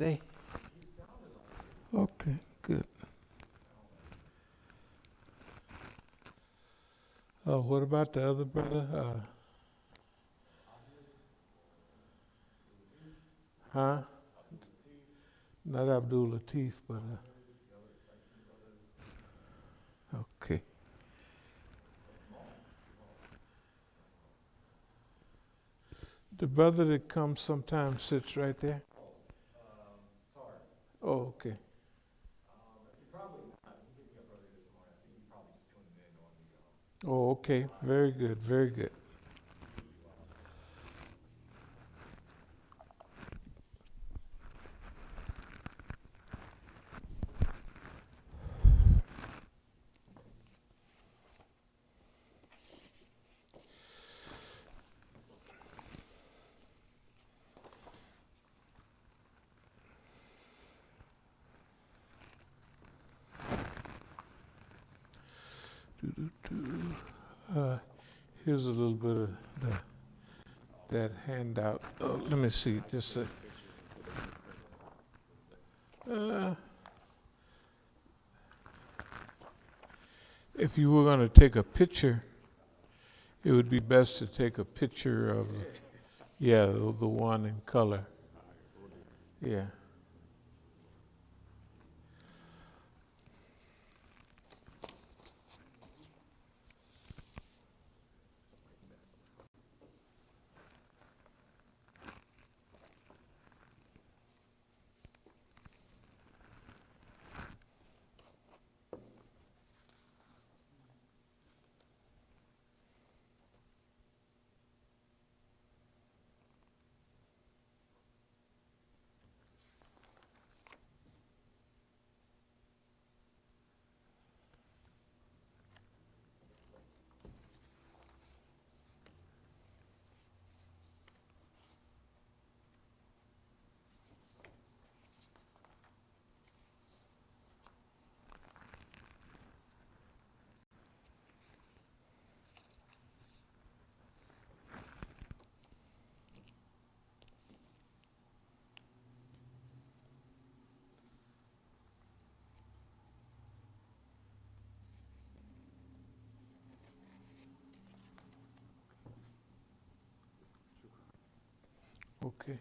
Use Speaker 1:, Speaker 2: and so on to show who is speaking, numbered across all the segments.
Speaker 1: They. Okay, good. What about the other brother? Huh? Not Abdul Latif, but okay. The brother that comes sometimes sits right there. Oh, okay. Oh, okay. Very good. Very good. Doo-doo-doo. Here's a little bit of that handout. Oh, let me see. Just if you were going to take a picture, it would be best to take a picture of, yeah, the one in color. Yeah. Okay.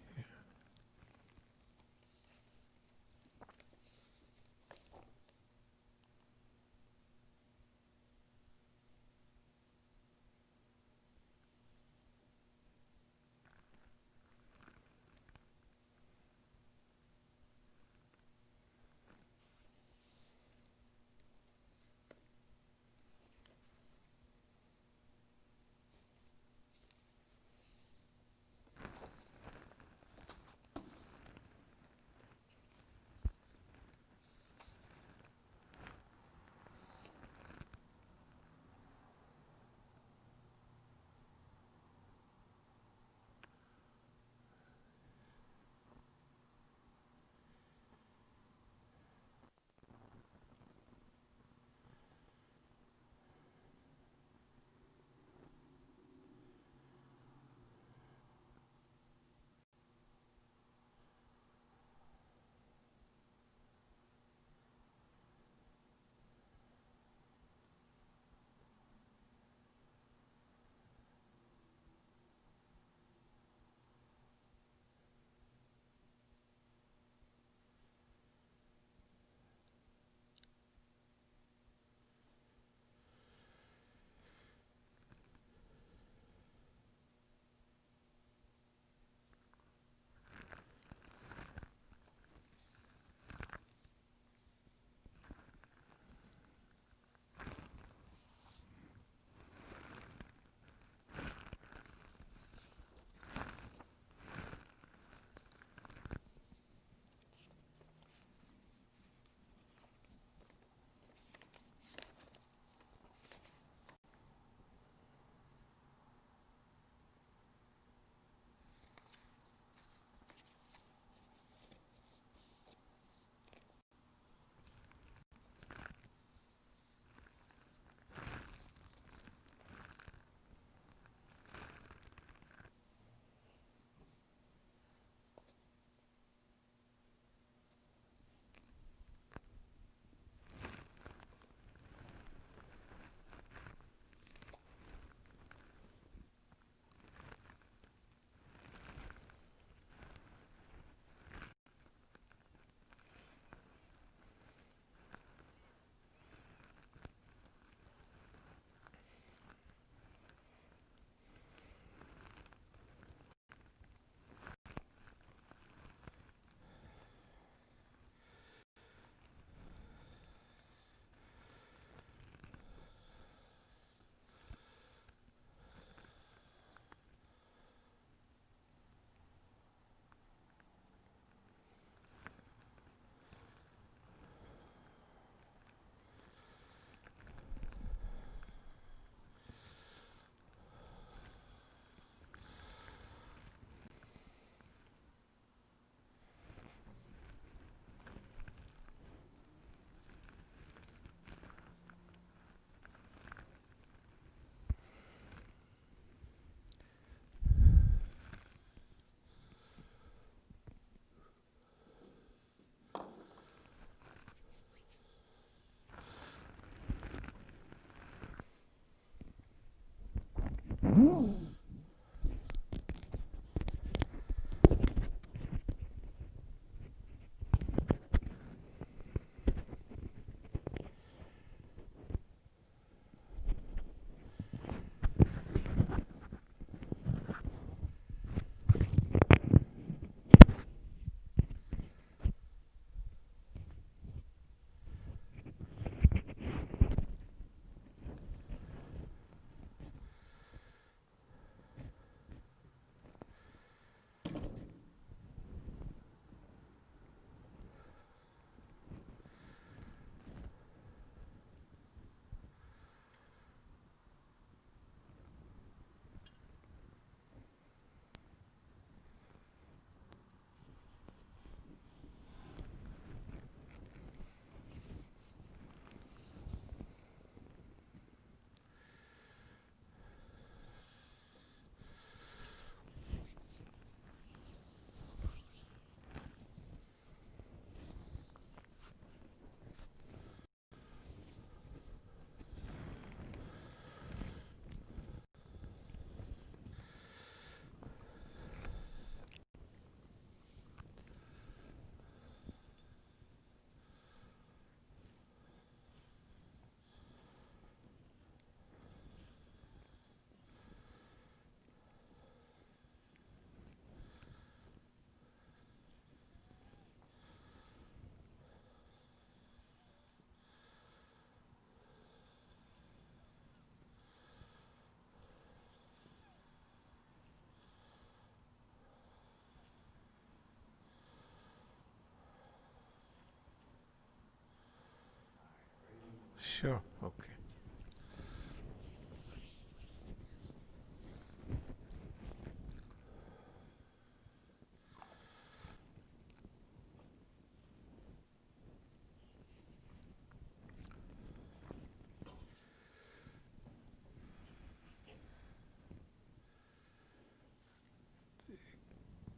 Speaker 1: Sure. Okay.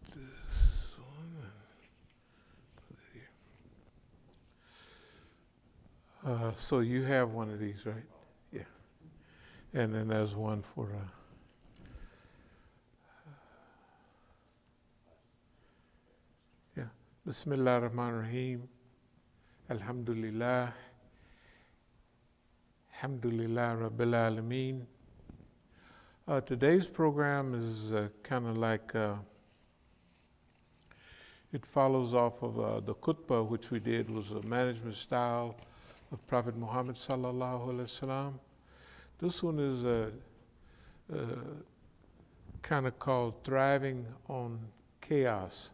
Speaker 1: This one and put it here. So you have one of these, right? Yeah. And then there's one for. Yeah. Bismillah ar-Rahman ar-Rahim. Alhamdulillah. Alhamdulillah Rabbil Alameen. Today's program is kind of like, it follows off of the khutbah, which we did, was a management style of Prophet Muhammad sallallahu alaihi wasallam. This one is kind of called Thriving on Chaos.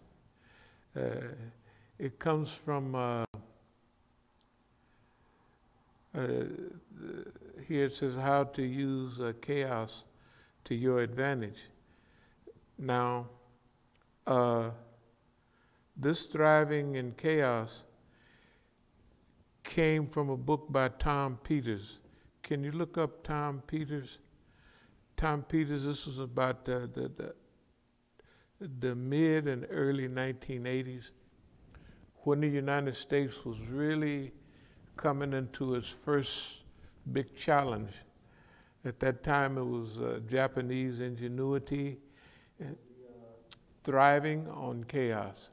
Speaker 1: It comes from, here it says how to use chaos to your advantage. Now, this Thriving in Chaos came from a book by Tom Peters. Can you look up Tom Peters? Tom Peters, this was about the mid and early 1980s, when the United States was really coming into its first big challenge. At that time, it was Japanese ingenuity, thriving on chaos.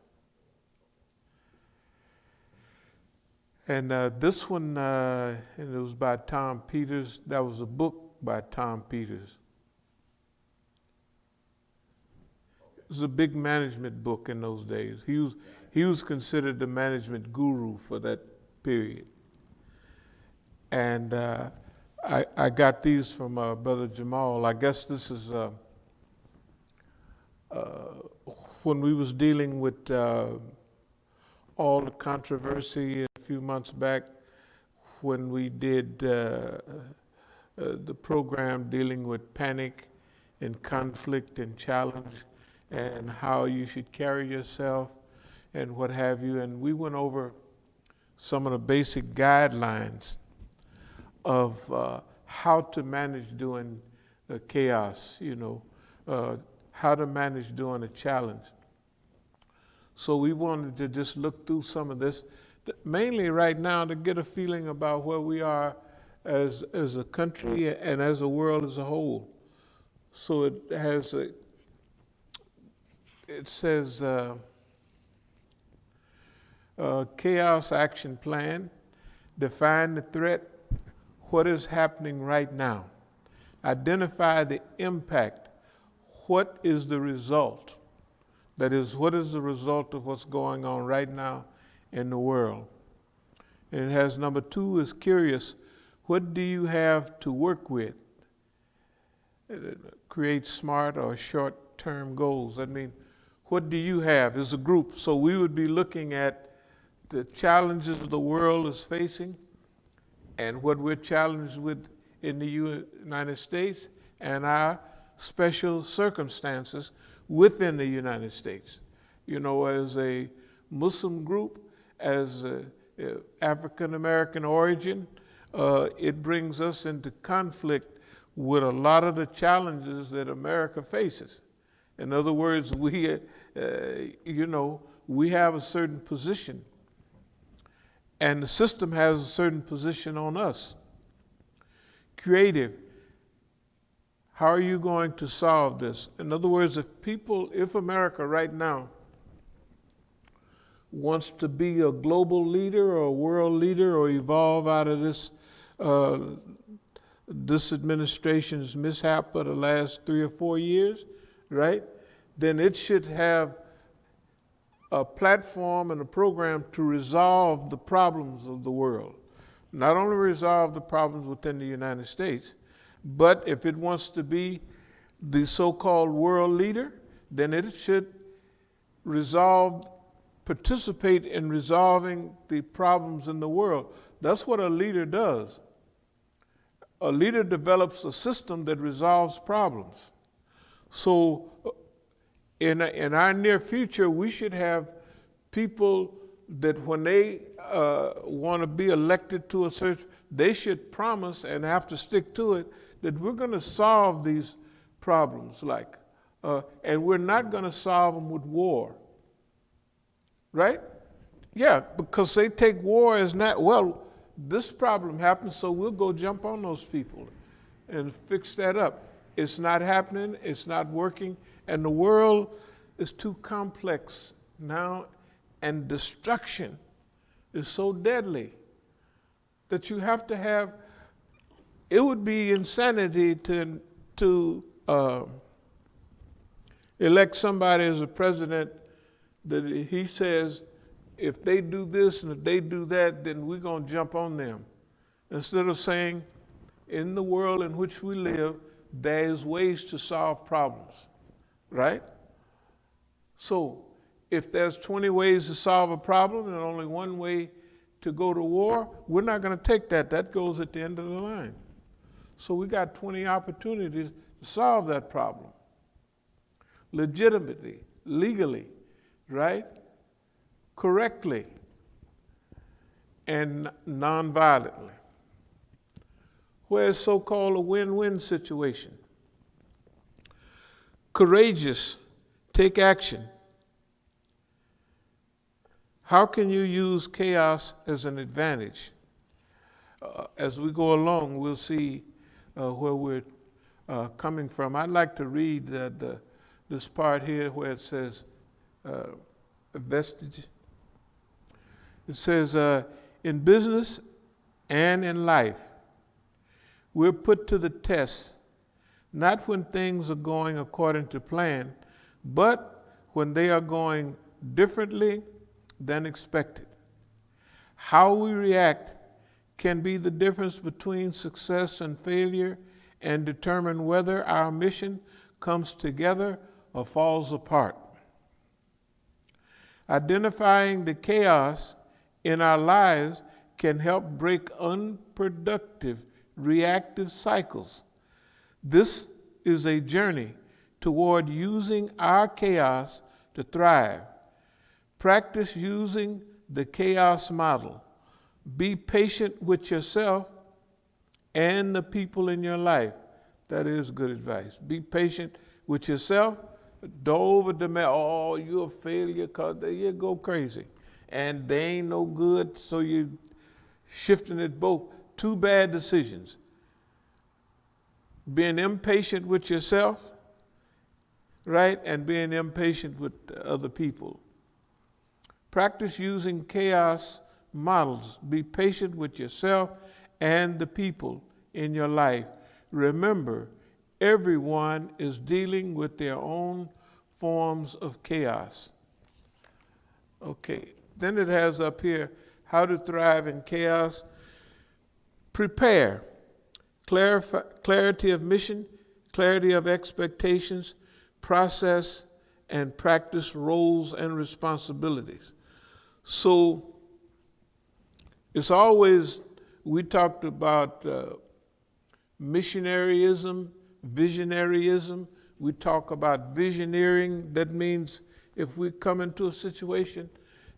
Speaker 1: And this one, and it was by Tom Peters. That was a book by Tom Peters. It was a big management book in those days. He was considered the management guru for that period. And I got these from Brother Jamal. I guess this is when we was dealing with all the controversy a few months back, when we did the program dealing with panic and conflict and challenge and how you should carry yourself and what have you. And we went over some of the basic guidelines of how to manage during chaos, how to manage during a challenge. So we wanted to just look through some of this, mainly right now to get a feeling about where we are as a country and as a world as a whole. So it says chaos action plan, define the threat, what is happening right now, identify the impact, what is the result. That is, what is the result of what's going on right now in the world? And it has number 2 is curious. What do you have to work with? Create smart or short-term goals. I mean, what do you have as a group? So we would be looking at the challenges the world is facing and what we're challenged with in the United States and our special circumstances within the United States. As a Muslim group, as African American origin, it brings us into conflict with a lot of the challenges that America faces. In other words, we have a certain position, and the system has a certain position on us. Creative. How are you going to solve this? In other words, if America right now wants to be a global leader or a world leader or evolve out of this administration's mishap of the last 3 or 4 years, right? Then it should have a platform and a program to resolve the problems of the world. Not only resolve the problems within the United States, but if it wants to be the so-called world leader, then it should participate in resolving the problems in the world. That's what a leader does. a leader develops a system that resolves problems. So in our near future, we should have people that when they want to be elected to a certain, they should promise and have to stick to it that we're going to solve these problems, and we're not going to solve them with war, right? Yeah, because they take war as not, well, this problem happened, so we'll go jump on those people and fix that up. It's not happening, it's not working, and the world is too complex now, and destruction is so deadly that you have to have, it would be insanity to elect somebody as a president that he says, if they do this and if they do that, then we're going to jump on them. Instead of saying, in the world in which we live, there's ways to solve problems, right? So if there's 20 ways to solve a problem and only one way to go to war, we're not going to take that. That goes at the end of the line. So we got 20 opportunities to solve that problem. Legitimately, legally, right? Correctly, and non-violently. Where's so-called a win-win situation? Courageous, take action. How can you use chaos as an advantage? As we go along, we'll see where we're coming from. I'd like to read this part here where it says, vestige. It says, in business and in life, we're put to the test, not when things are going according to plan, but when they are going differently than expected. How we react can be the difference between success and failure and determine whether our mission comes together or falls apart. Identifying the chaos in our lives can help break unproductive reactive cycles. This is a journey toward using our chaos to thrive. Practice using the chaos model. Be patient with yourself and the people in your life. That is good advice. Be patient with yourself. Don't over-demand, oh, you're a failure, because you go crazy. And they ain't no good, so you're shifting it both. Two bad decisions. Being impatient with yourself, right, and being impatient with other people. Practice using chaos models. Be patient with yourself and the people in your life. Remember, everyone is dealing with their own forms of chaos. Okay, then it has up here, how to thrive in chaos. Prepare. Clarity of mission, clarity of expectations, process, and practice roles and responsibilities. So it's always, we talked about missionaryism, visionaryism. We talk about visioneering. That means if we come into a situation,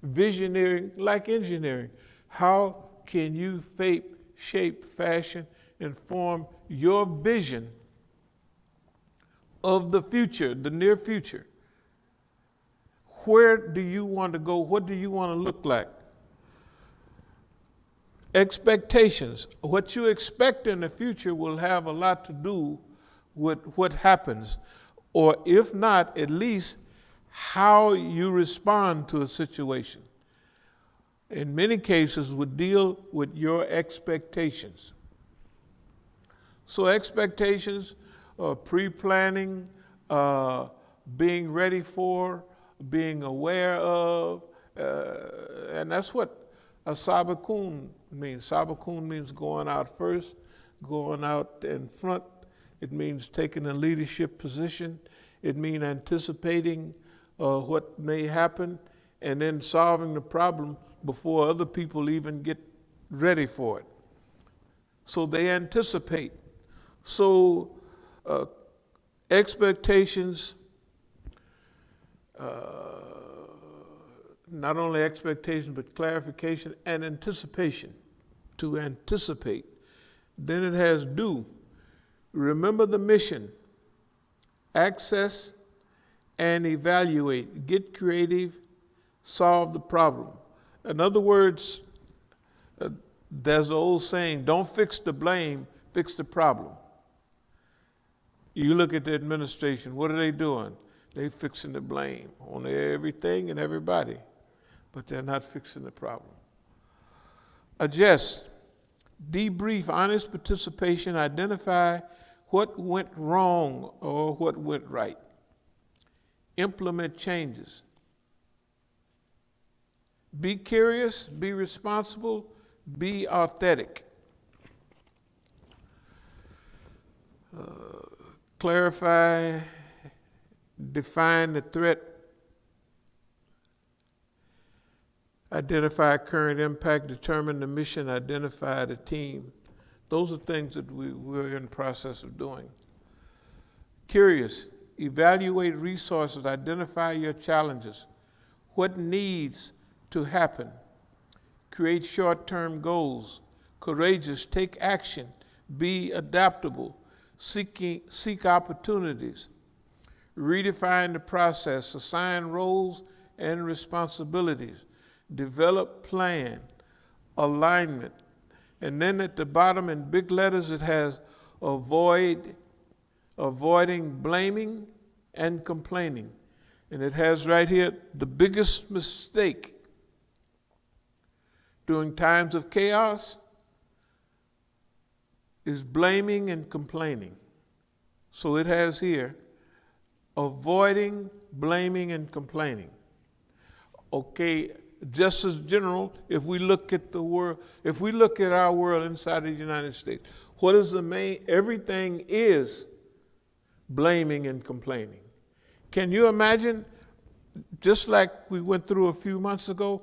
Speaker 1: visioneering, like engineering, how can you shape, fashion, and form your vision of the future, the near future? Where do you want to go? What do you want to look like? Expectations. What you expect in the future will have a lot to do with what happens, or if not, at least how you respond to a situation. In many cases, would deal with your expectations. So expectations, pre-planning, being ready for, being aware of, and that's what As-Sabiqun means. Sabiqun means going out first, going out in front. It means taking a leadership position. It means anticipating what may happen and then solving the problem before other people even get ready for it. So they anticipate. So expectations, not only expectation, but clarification and anticipation. To anticipate. Then it has do. Remember the mission. Access and evaluate. Get creative. Solve the problem. In other words, there's an old saying, don't fix the blame, fix the problem. You look at the administration, what are they doing? They're fixing the blame on everything and everybody, but they're not fixing the problem. Adjust, debrief, honest participation, identify what went wrong or what went right. Implement changes. Be curious, be responsible, be authentic. Clarify, define the threat, identify current impact, determine the mission, identify the team. Those are things that we're in the process of doing. Curious, evaluate resources, identify your challenges, what needs to happen, create short-term goals. Courageous, take action, be adaptable, seek opportunities, redefine the process, assign roles and responsibilities, develop plan, alignment. And then at the bottom in big letters it has avoiding blaming and complaining. And it has right here the biggest mistake during times of chaos is blaming and complaining. So it has here, avoiding, blaming, and complaining. Okay, just as general, if we look at the world, if we look at our world inside the United States, what is the main, everything is blaming and complaining. Can you imagine, just like we went through a few months ago,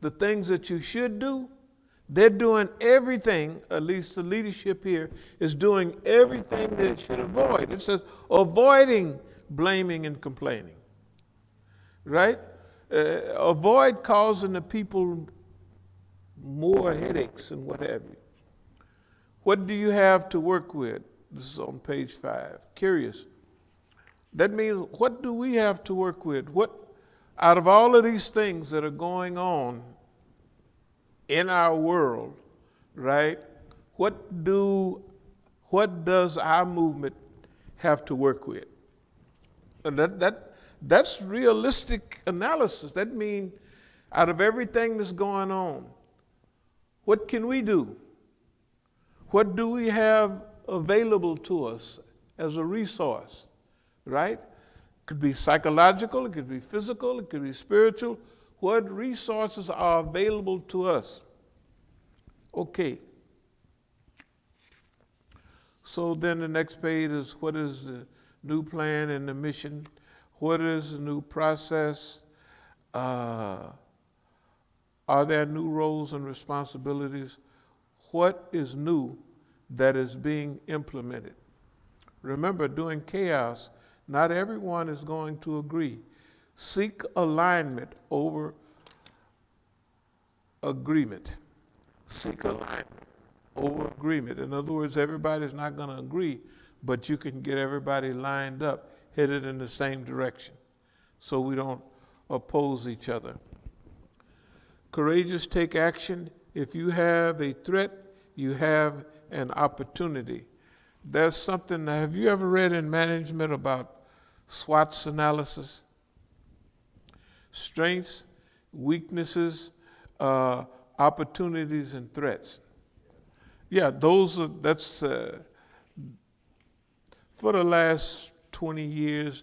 Speaker 1: the things that you should do, they're doing everything, at least the leadership here is doing everything that it should avoid. It says avoiding blaming and complaining, right? Avoid causing the people more headaches and what have you. What do you have to work with? This is on page 5. Curious. That means, what do we have to work with? What, out of all of these things that are going on in our world, right? What does our movement have to work with? And that's realistic analysis. That means, out of everything that's going on, what can we do? What do we have available to us as a resource, right? It could be psychological, it could be physical, it could be spiritual. What resources are available to us? Okay. So then the next page is, what is the new plan and the mission? What is the new process? Are there new roles and responsibilities? What is new that is being implemented? Remember, during chaos, not everyone is going to agree. Seek alignment over agreement. Seek alignment over agreement. In other words, everybody's not going to agree, but you can get everybody lined up, headed in the same direction, so we don't oppose each other. Courageous, take action. If you have a threat, you have an opportunity. There's something, have you ever read in management about SWOT analysis? Strengths, weaknesses, opportunities, and threats. Yeah, that's for the last 20 years,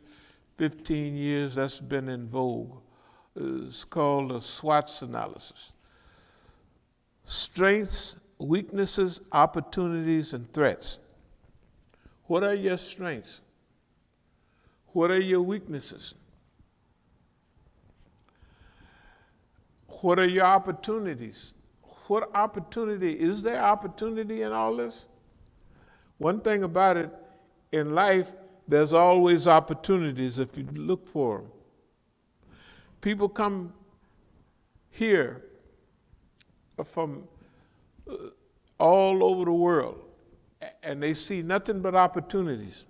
Speaker 1: 15 years, that's been in vogue. It's called a SWOT analysis. Strengths, weaknesses, opportunities, and threats. What are your strengths? What are your weaknesses? What are your opportunities? what opportunity, is there opportunity in all this? One thing about it, in life, there's always opportunities if you look for them. People come here from all over the world, and they see nothing but opportunities.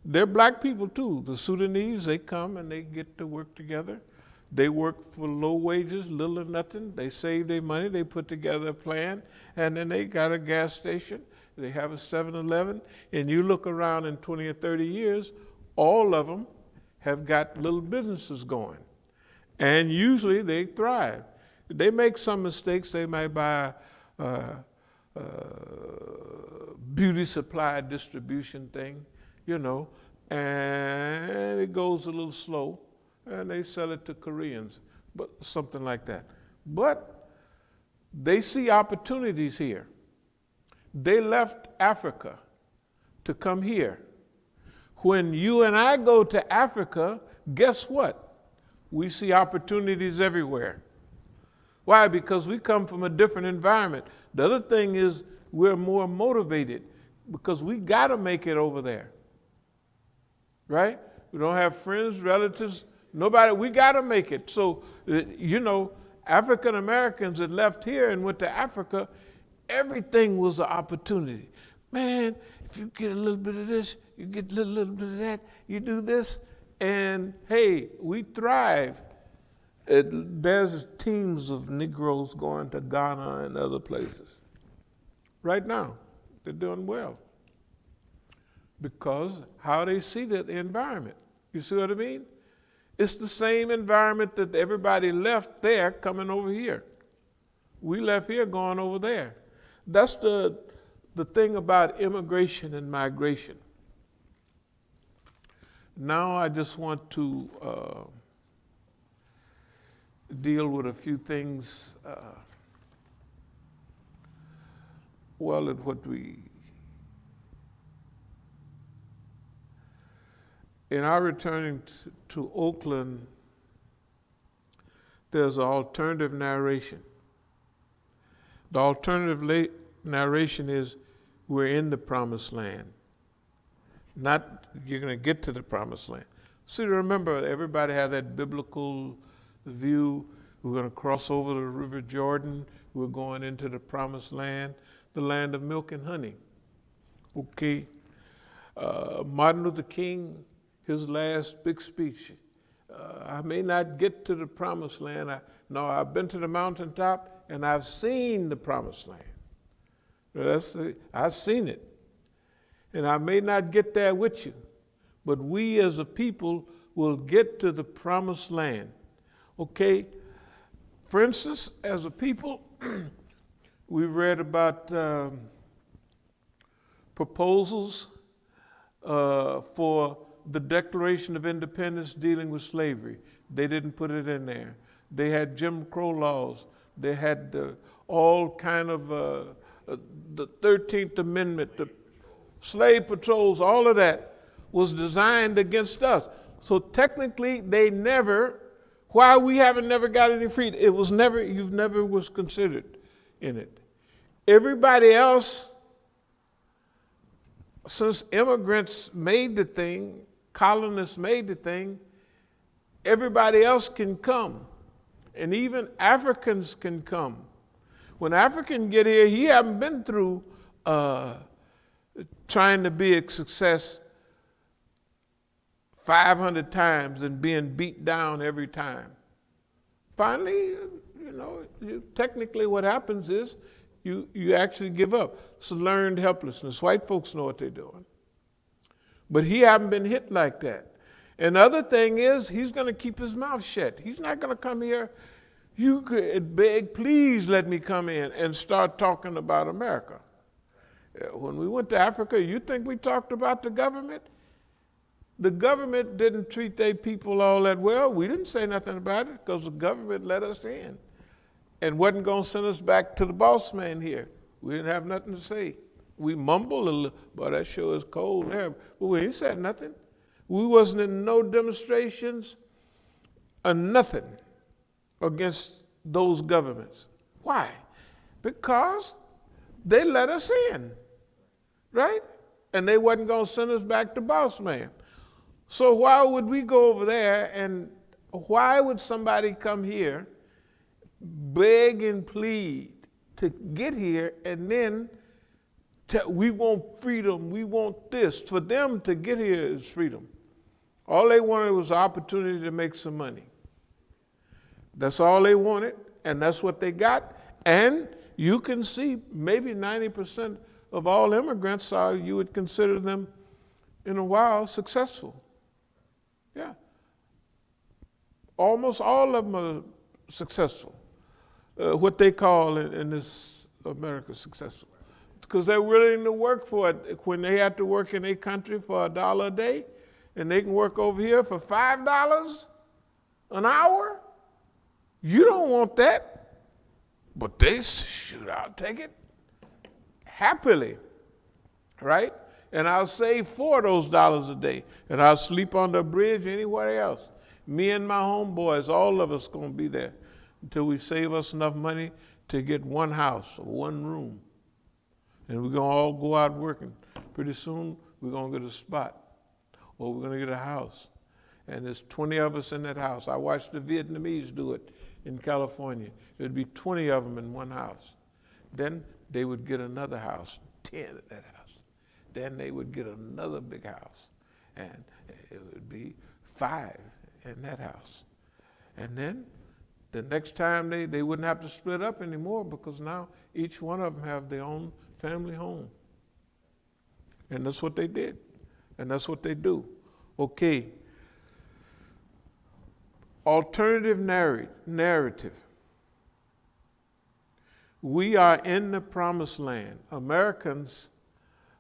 Speaker 1: They're black people too. The Sudanese, they come and they get to work together. They work for low wages, little or nothing. They save their money, they put together a plan, and then they got a gas station. They have a 7-Eleven, and you look around in 20 or 30 years, all of them have got little businesses going. And usually they thrive. They make some mistakes. They might buy a beauty supply distribution thing, you know, and it goes a little slow, and they sell it to Koreans, but something like that. But they see opportunities here. They left Africa to come here. When you and I go to Africa, guess what? We see opportunities everywhere. Why? Because we come from a different environment. The other thing is we're more motivated because we got to make it over there. Right? We don't have friends, relatives, nobody. We got to make it. So, you know, African Americans that left here and went to Africa, everything was an opportunity. Man, if you get a little bit of this, you get a little bit of that, you do this, and hey, we thrive. There's teams of Negroes going to Ghana and other places. Right now, they're doing well. Because how they see the environment. You see what I mean? It's the same environment that everybody left there coming over here. We left here going over there. That's the thing about immigration and migration. Now I just want to deal with a few things. In our returning to Oakland, there's an alternative narration. The alternative narration is we're in the promised land. Not you're going to get to the promised land. See, remember, everybody had that biblical view. We're going to cross over the River Jordan. We're going into the promised land, the land of milk and honey. Okay. Martin Luther King, his last big speech. I may not get to the promised land. I've been to the mountaintop and I've seen the promised land. I've seen it. And I may not get there with you, but we as a people will get to the promised land. Okay? For instance, as a people, we read about proposals for the Declaration of Independence dealing with slavery. They didn't put it in there. They had Jim Crow laws. They had all kind of the 13th Amendment, the slave patrols, all of that was designed against us. So technically, they never, why we haven't never got any freedom, it was never, you've never was considered in it. Everybody else, since immigrants made the thing, colonists made the thing, everybody else can come. And even Africans can come. When Africans get here, he haven't been through trying to be a success 500 times and being beat down every time. Finally, technically what happens is you actually give up. It's learned helplessness. White folks know what they're doing. But he haven't been hit like that. And the other thing is, he's going to keep his mouth shut. He's not going to come here. You could beg, please let me come in and start talking about America. When we went to Africa, you think we talked about the government? The government didn't treat their people all that well. We didn't say nothing about it because the government let us in and wasn't going to send us back to the boss man here. We didn't have nothing to say. We mumbled a little, but that sure is cold there. But we ain't said nothing. We wasn't in no demonstrations or nothing against those governments. Why? Because they let us in, right? And they wasn't going to send us back to boss man. So why would we go over there, and why would somebody come here, beg and plead to get here, and then we want freedom, we want this? For them to get here is freedom. All they wanted was an opportunity to make some money. That's all they wanted, and that's what they got. And you can see maybe 90% of all immigrants you would consider them in a while successful. Yeah. Almost all of them are successful. What they call in this America successful. Because they're willing to work for it. When they have to work in their country for $1 a day, and they can work over here for $5 an hour, you don't want that. But they, shoot, I'll take it happily, right? And I'll save $4 of those dollars a day, and I'll sleep on the bridge anywhere else. Me and my homeboys, all of us gonna be there until we save us enough money to get one house or one room. And we're gonna all go out working. Pretty soon, we're gonna get a spot, or we're gonna get a house. And there's 20 of us in that house. I watched the Vietnamese do it in California. It would be 20 of them in one house. Then they would get another house, 10 at that house. Then they would get another big house, and it would be 5 in that house. And then the next time they wouldn't have to split up anymore, because now each one of them have their own family home. And that's what they did, and that's what they do. Okay. Alternative narrative. We are in the promised land. Americans,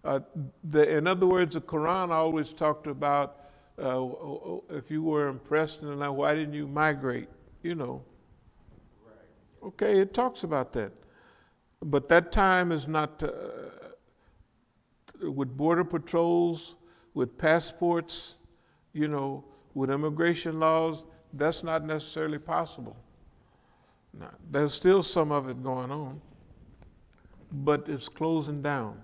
Speaker 1: in other words, the Quran always talked about if you were impressed in the land, why didn't you migrate? You know. Right. Okay, it talks about that. But that time is not with border patrols, with passports, you know, with immigration laws. That's not necessarily possible. Now, there's still some of it going on, but it's closing down.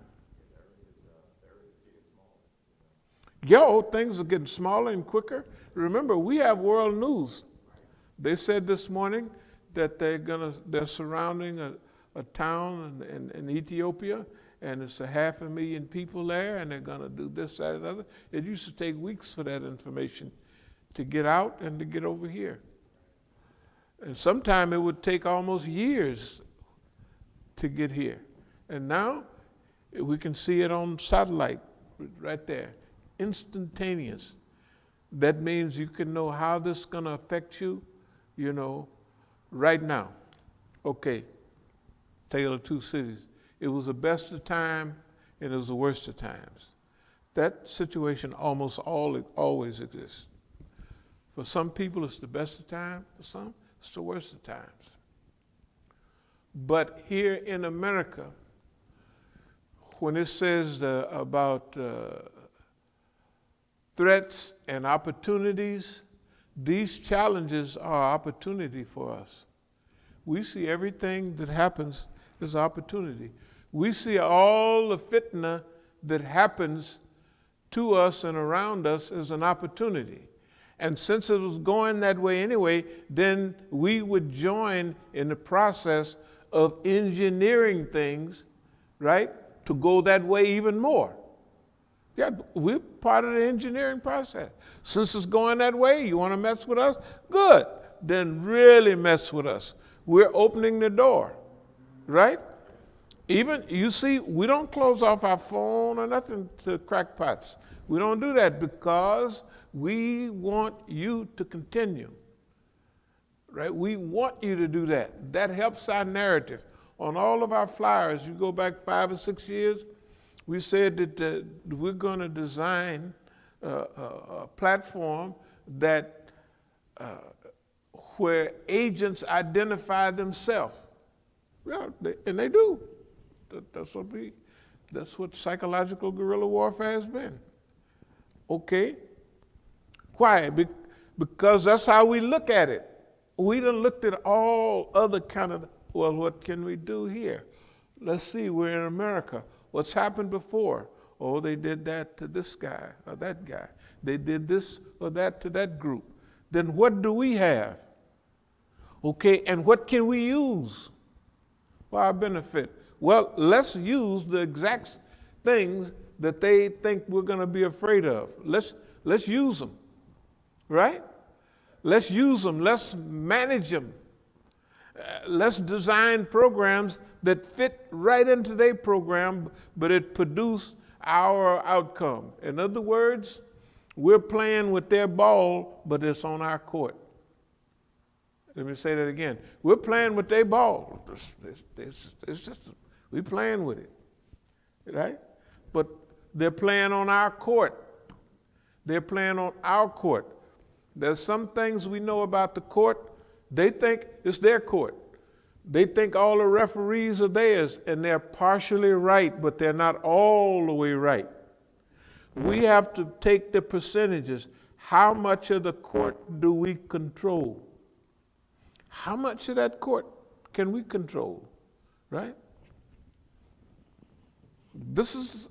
Speaker 1: Things are getting smaller and quicker. Remember, we have world news. They said this morning that they're surrounding a town in Ethiopia, and it's 500,000 people there, and they're gonna do this, that, and other. It used to take weeks for that information to get out and to get over here. And sometimes it would take almost years to get here. And now we can see it on satellite right there, instantaneous. That means you can know how this is going to affect you, you know, right now. Okay, Tale of Two Cities. It was the best of time, and it was the worst of times. That situation almost always exists. For some people, it's the best of times. For some, it's the worst of times. But here in America, when it says about threats and opportunities, these challenges are opportunity for us. We see everything that happens as opportunity. We see all the fitna that happens to us and around us as an opportunity. And since it was going that way anyway, then we would join in the process of engineering things, right, to go that way even more. Yeah, we're part of the engineering process. Since it's going that way, you want to mess with us? Good. Then really mess with us. We're opening the door, right? Even, you see, we don't close off our phone or nothing to crackpots. We don't do that because we want you to continue, right? We want you to do that. That helps our narrative. On all of our flyers, you go back 5 or 6 years, we said that we're going to design a platform that where agents identify themselves. Yeah, and they do. That's what psychological guerrilla warfare has been. Okay. Why? Because that's how we look at it. we done looked at all other kind of, well, what can we do here? Let's see, we're in America. What's happened before? Oh, they did that to this guy or that guy. They did this or that to that group. Then what do we have? Okay, and what can we use for our benefit? Well, let's use the exact things that they think we're going to be afraid of. Let's use them, right? Let's use them. Let's manage them. Let's design programs that fit right into their program, but it produce our outcome. In other words, we're playing with their ball, but it's on our court. Let me say that again. We're playing with their ball. It's just, we're playing with it, right? But they're playing on our court. They're playing on our court. There's some things we know about the court. They think it's their court. They think all the referees are theirs, and they're partially right, but they're not all the way right. We have to take the percentages. How much of the court do we control? How much of that court can we control, right? This is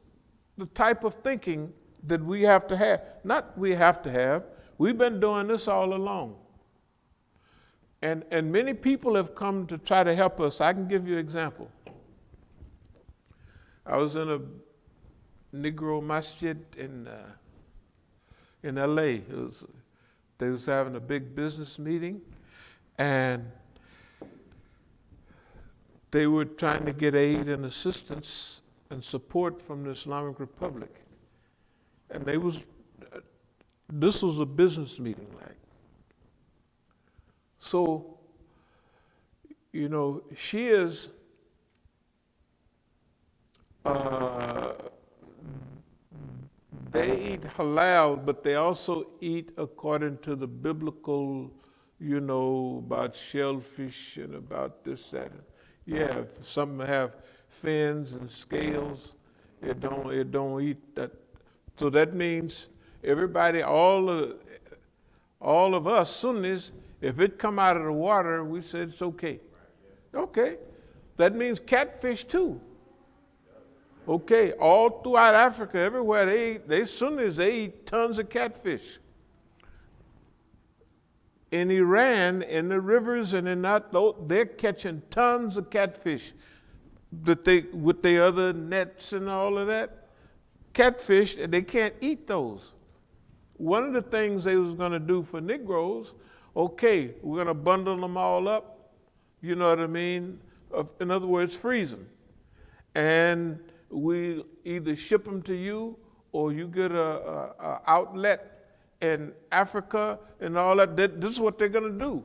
Speaker 1: the type of thinking that we have to have. Not we have to have. We've been doing this all along. And many people have come to try to help us. I can give you an example. I was in a Negro masjid in LA. They was having a big business meeting, and they were trying to get aid and assistance and support from the Islamic Republic. And this was a business meeting, like. So, you know, Shias, they eat halal, but they also eat according to the biblical, you know, about shellfish and about this, that. Yeah, some have fins and scales. It don't eat that. So that means everybody, all of us Sunnis, if it come out of the water, we said it's okay. Okay. That means catfish too. Okay. All throughout Africa, everywhere they Sunnis, they eat tons of catfish. In Iran, in the rivers and in that, they're catching tons of catfish that with their other nets and all of that. Catfish, they can't eat those. One of the things they was going to do for Negroes, okay, we're going to bundle them all up, you know what I mean? In other words, freeze them. And we either ship them to you or you get a outlet in Africa and all that. This is what they're going to do.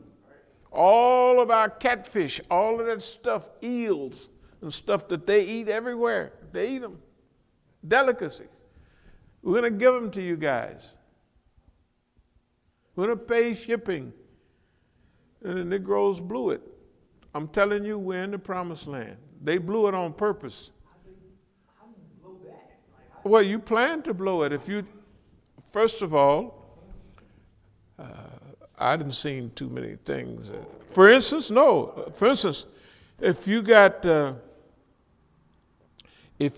Speaker 1: All of our catfish, all of that stuff, eels and stuff that they eat everywhere, they eat them. Delicacies. We're going to give them to you guys. We're going to pay shipping. And the Negroes blew it. I'm telling you, we're in the promised land. They blew it on purpose.
Speaker 2: How do you blow that?
Speaker 1: Well, you plan to blow it. First of all, I didn't see too many things. For instance, if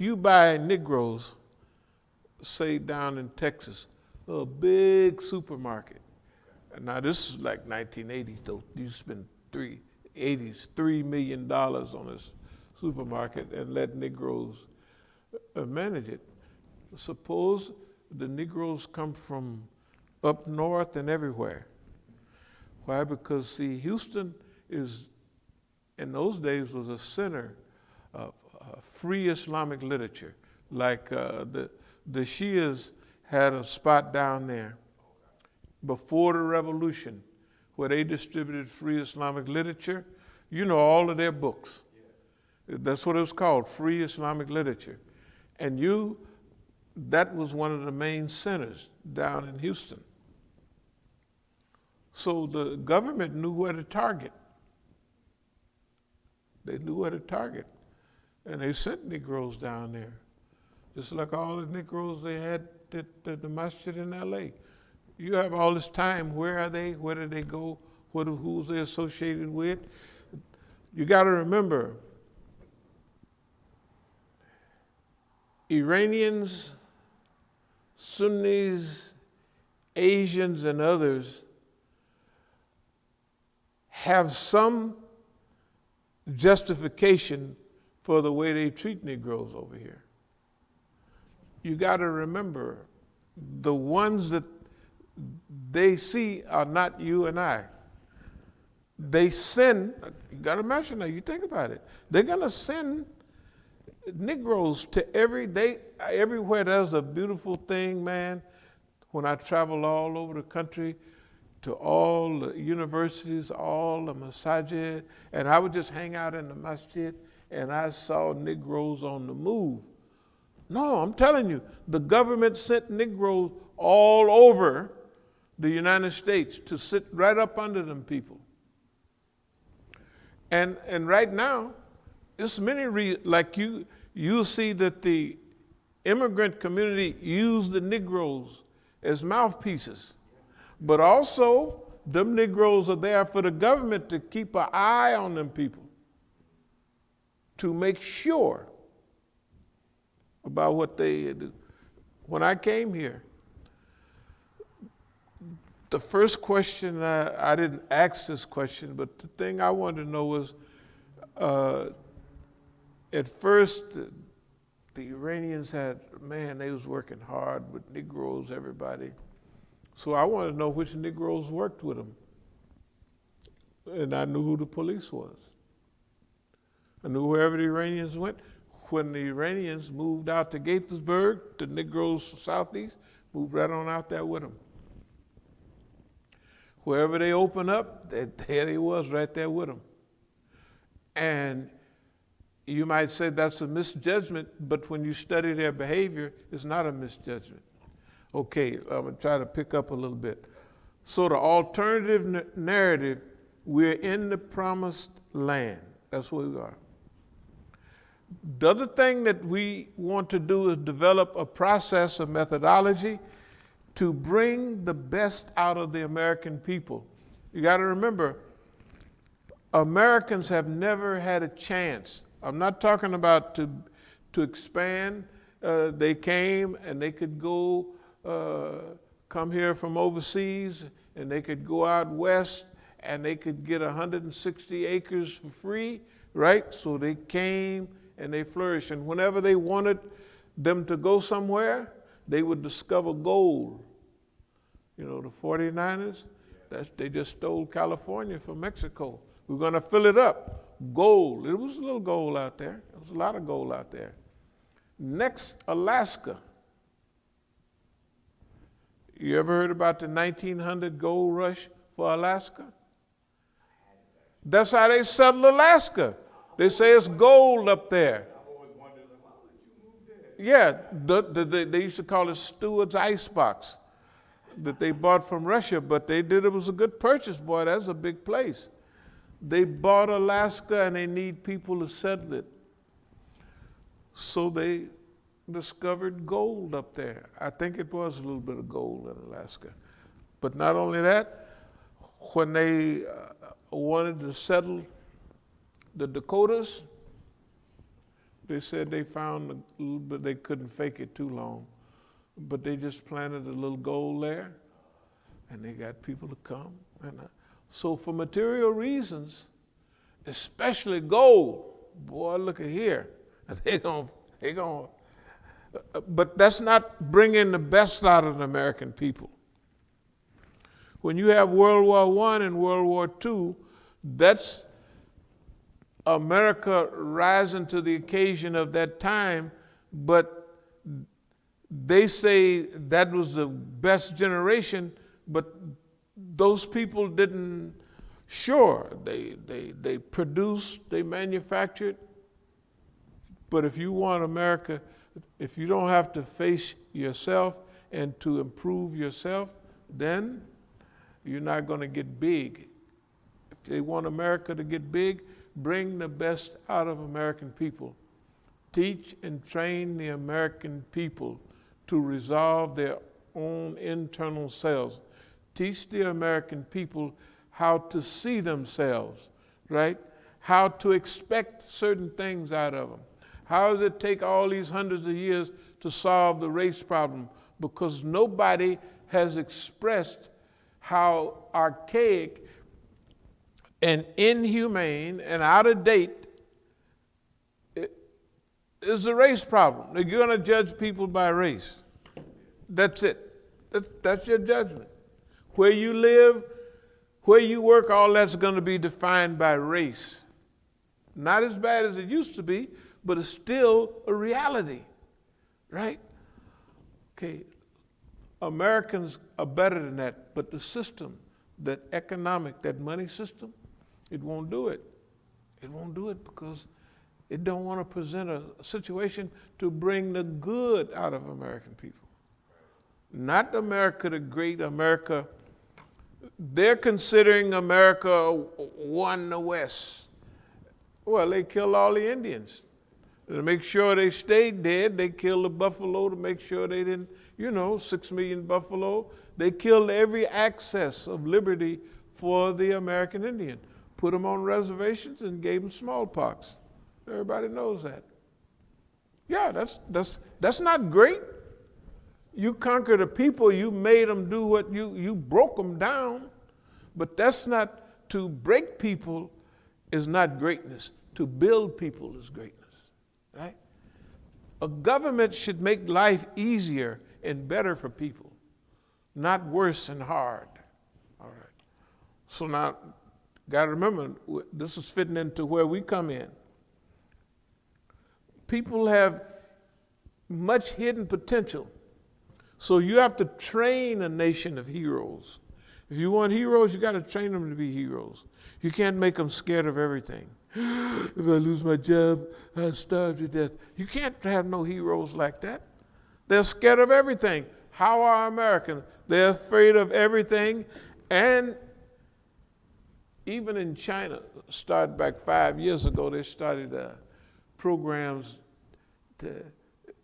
Speaker 1: you buy Negroes, say down in Texas, a big supermarket. Now this is like 1980s, though. You spend $3 million on this supermarket and let Negroes manage it. Suppose the Negroes come from up north and everywhere. Why? Because see, Houston in those days was a center of free Islamic literature. Like the Shias had a spot down there before the revolution where they distributed free Islamic literature. You know, all of their books. That's what it was called, free Islamic literature. And that was one of the main centers down in Houston. So the government knew where to target. They knew where to target. And they sent Negroes down there. Just like all the Negroes they had at the masjid in LA. You have all this time, where are they? Where do they go? who's they associated with. You got to remember, Iranians, Sunnis, Asians, and others have some justification for the way they treat Negroes over here. You got to remember, the ones that they see are not you and I. They send, you got to imagine that, you think about it, they're going to send Negroes to everywhere there's a beautiful thing, man. When I travel all over the country, to all the universities, all the masajid, and I would just hang out in the masjid, and I saw Negroes on the move. No, I'm telling you, the government sent Negroes all over the United States to sit right up under them people. And right now, it's many like you see that the immigrant community use the Negroes as mouthpieces. But also, them Negroes are there for the government to keep an eye on them people, to make sure about what they do. When I came here, the first question, I didn't ask this question, but the thing I wanted to know was, at first, the Iranians had, man, they was working hard with Negroes, everybody. So I wanted to know which Negroes worked with them. And I knew who the police was. I knew wherever the Iranians went. When the Iranians moved out to Gaithersburg, the Negroes southeast moved right on out there with them. Wherever they opened up, there they was right there with them. And you might say that's a misjudgment, but when you study their behavior, it's not a misjudgment. Okay, I'm gonna try to pick up a little bit. So the alternative narrative, we're in the promised land. That's where we are. The other thing that we want to do is develop a process, a methodology to bring the best out of the American people. You got to remember, Americans have never had a chance. I'm not talking about to expand. They came and they could go come here from overseas, and they could go out west and they could get 160 acres for free, right? So they came and they flourished. And whenever they wanted them to go somewhere, they would discover gold. You know, the 49ers, they just stole California from Mexico. We're gonna fill it up. Gold, it was a little gold out there. There was a lot of gold out there. Next, Alaska. You ever heard about the 1900 gold rush for Alaska? That's how they settled Alaska. They say it's gold up there. Yeah, they used to call it Stewart's Icebox that they bought from Russia, but it was a good purchase, boy. That's a big place. They bought Alaska and they need people to settle it. So they discovered gold up there. I think it was a little bit of gold in Alaska. But not only that, when they wanted to settle the Dakotas, they said they found a little bit, they couldn't fake it too long, but they just planted a little gold there, and they got people to come. And so for material reasons, especially gold, boy, look at here, they're gonna, but that's not bringing the best out of the American people. When you have World War I and World War II, that's America rising to the occasion of that time, but they say that was the best generation, but those people didn't, sure, they produced, they manufactured, but if you want America, if you don't have to face yourself and to improve yourself, then you're not going to get big. If they want America to get big, bring the best out of American people. Teach and train the American people to resolve their own internal selves. Teach the American people how to see themselves, right? How to expect certain things out of them. How does it take all these hundreds of years to solve the race problem? Because nobody has expressed how archaic and inhumane and out of date is the race problem. They're going to judge people by race. That's it. That's your judgment. Where you live, where you work, all that's going to be defined by race. Not as bad as it used to be, but it's still a reality, right? Okay, Americans are better than that, but the system, that economic, that money system, it won't do it. It won't do it because it don't want to present a situation to bring the good out of American people. Not America the great, America. They're considering America one the West. Well, they killed all the Indians. To make sure they stayed dead, they killed the buffalo to make sure they didn't, 6 million buffalo. They killed every access of liberty for the American Indian. Put them on reservations and gave them smallpox. Everybody knows that. Yeah, that's not great. You conquered the people, you made them do what you broke them down. But that's not, to break people is not greatness. To build people is greatness, right? A government should make life easier and better for people, not worse and hard. All right. So now, got to remember, this is fitting into where we come in. People have much hidden potential. So you have to train a nation of heroes. If you want heroes, you got to train them to be heroes. You can't make them scared of everything. If I lose my job, I'll starve to death. You can't have no heroes like that. They're scared of everything. How are Americans? They're afraid of everything. And even in China, started back 5 years ago, they started programs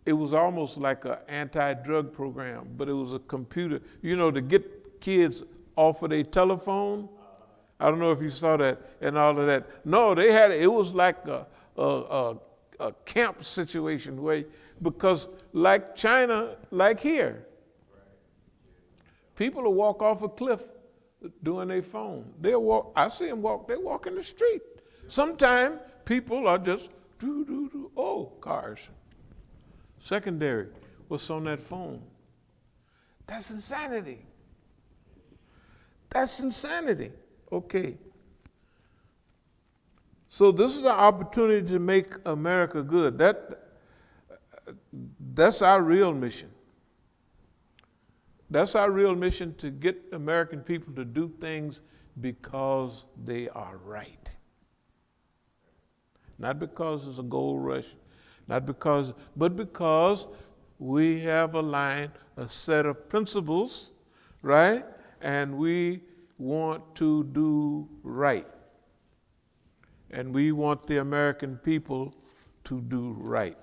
Speaker 1: it was almost like an anti-drug program, but it was a computer, to get kids off of their telephone. I don't know if you saw that and all of that. No, it was like a camp situation because like China, like here, people will walk off a cliff doing their phone. I see them walk, they walk in the street. Sometimes people are just cars. Secondary, what's on that phone? That's insanity. That's insanity. Okay. So this is an opportunity to make America good. That's our real mission. That's our real mission, to get American people to do things because they are right. Not because it's a gold rush, but because we have aligned a set of principles, right? And we want to do right. And we want the American people to do right.